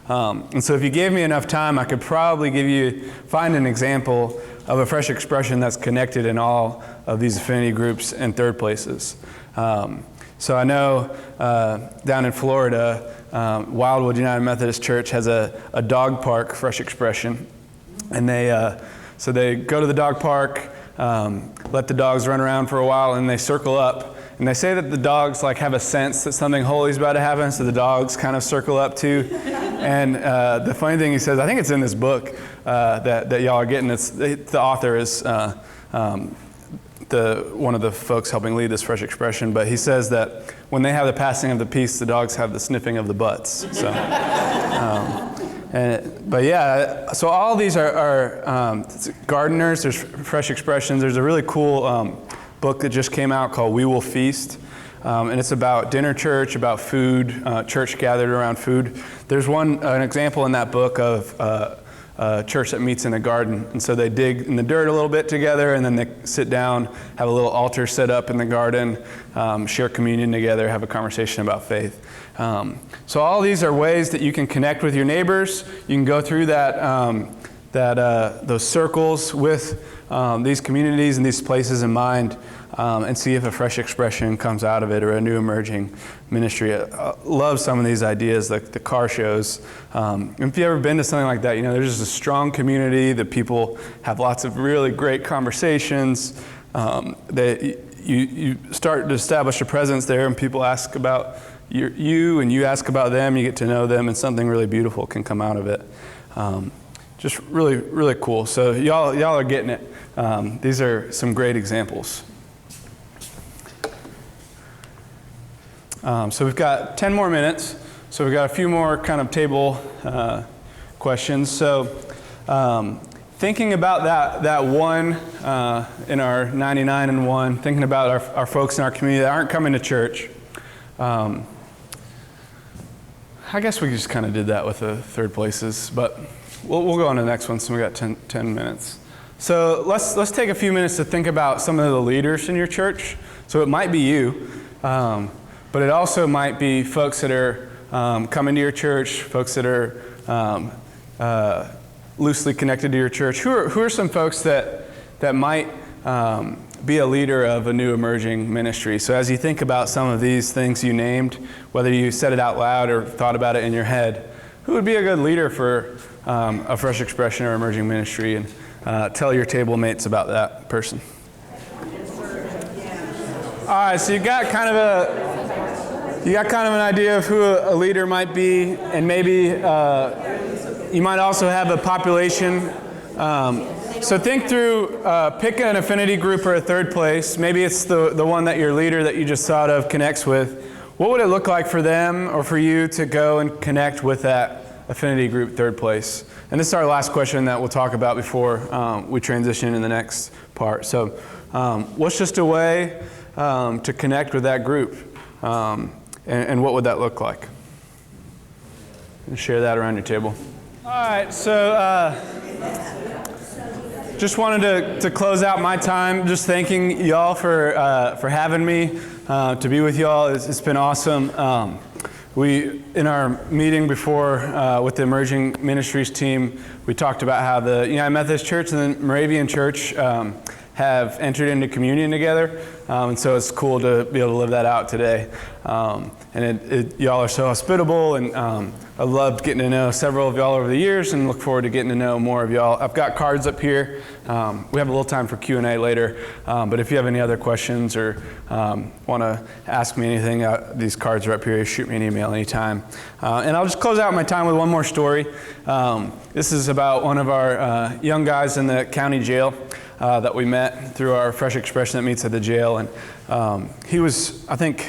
And so if you gave me enough time, I could probably find an example of a fresh expression that's connected in all of these affinity groups and third places. So I know down in Florida, Wildwood United Methodist Church has a dog park fresh expression. And so they go to the dog park, let the dogs run around for a while, and they circle up. And they say that the dogs have a sense that something holy is about to happen, so the dogs kind of circle up too. And the funny thing he says, I think it's in this book that y'all are getting. The author is one of the folks helping lead this fresh expression, but he says that when they have the passing of the peace, the dogs have the sniffing of the butts. So, but yeah, so all these are gardeners. There's fresh expressions. There's a really cool book that just came out called We Will Feast, and it's about dinner church, about food, church gathered around food. There's an example in that book of a church that meets in a garden, and so they dig in the dirt a little bit together, and then they sit down, have a little altar set up in the garden, share communion together, have a conversation about faith. So all these are ways that you can connect with your neighbors. You can go through that those circles with these communities and these places in mind, and see if a fresh expression comes out of it or a new emerging ministry. I love some of these ideas, like the car shows. If you've ever been to something like that, there's just a strong community that people have lots of really great conversations. That you start to establish a presence there, and people ask about you, and you ask about them. You get to know them, and something really beautiful can come out of it. Just really, really cool. So y'all are getting it. These are some great examples. So we've got 10 more minutes. So we've got a few more kind of table questions. So thinking about that one in our 99 and 1, thinking about our folks in our community that aren't coming to church. I guess we just kind of did that with the third places, but we'll go on to the next one. So we got 10 minutes. So let's take a few minutes to think about some of the leaders in your church. So it might be you, but it also might be folks that are coming to your church, folks that are loosely connected to your church. Who are some folks that might be a leader of a new emerging ministry? So as you think about some of these things you named, whether you said it out loud or thought about it in your head, who would be a good leader for a fresh expression or emerging ministry? And tell your table mates about that person. All right, so you got kind of an idea of who a leader might be, and maybe you might also have a population. So think through, pick an affinity group or a third place. Maybe it's the one that your leader that you just thought of connects with. What would it look like for them or for you to go and connect with that affinity group third place? And this is our last question that we'll talk about before we transition in the next part. So what's just a way to connect with that group? And what would that look like? And share that around your table. All right, so just wanted to close out my time just thanking y'all for having me to be with y'all. It's been awesome. We, in our meeting before with the Emerging Ministries team, we talked about how the United Methodist Church and the Moravian Church have entered into communion together. And so it's cool to be able to live that out today. And y'all are so hospitable, and I loved getting to know several of y'all over the years, and look forward to getting to know more of y'all. I've got cards up here. We have a little time for Q&A later, but if you have any other questions or want to ask me anything, these cards are up here. Shoot me an email anytime. And I'll just close out my time with one more story. This is about one of our young guys in the county jail that we met through our Fresh Expression that meets at the jail. And he was, I think,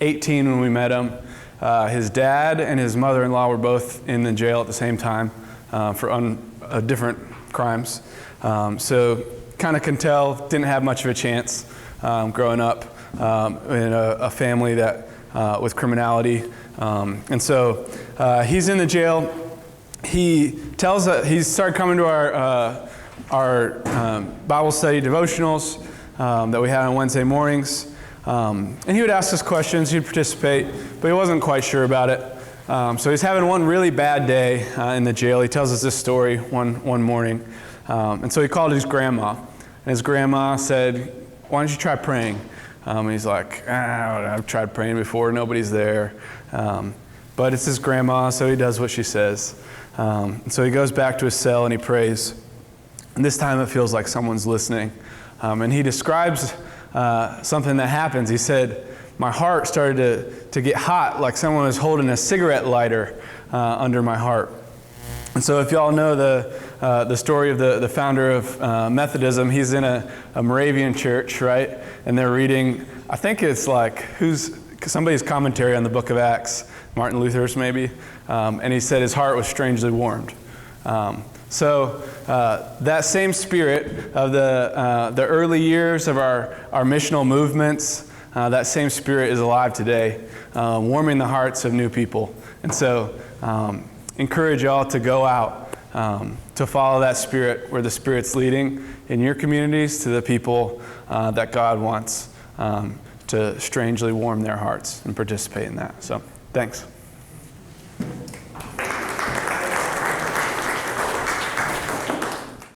18 when we met him. His dad and his mother-in-law were both in the jail at the same time for different crimes. So kind of can tell, didn't have much of a chance growing up in a family that with criminality. And so he's in the jail. He tells us, he started coming to our Bible study devotionals that we had on Wednesday mornings. And he would ask us questions, he'd participate, but he wasn't quite sure about it. So he's having one really bad day in the jail. He tells us this story one morning. And so he called his grandma. And his grandma said, "Why don't you try praying?" And he's like, "I've tried praying before, nobody's there." But it's his grandma, so he does what she says. And so he goes back to his cell and he prays. And this time it feels like someone's listening. And he describes something that happens. He said, "My heart started to get hot, like someone was holding a cigarette lighter under my heart." And so if y'all know the story of the founder of Methodism, he's in a Moravian church, right? And they're reading, I think it's like, somebody's commentary on the book of Acts, Martin Luther's maybe, and he said his heart was strangely warmed. So that same spirit of the early years of our missional movements, that same spirit is alive today, warming the hearts of new people. And so encourage y'all to go out, to follow that spirit where the Spirit's leading in your communities to the people that God wants to strangely warm their hearts and participate in that. So thanks.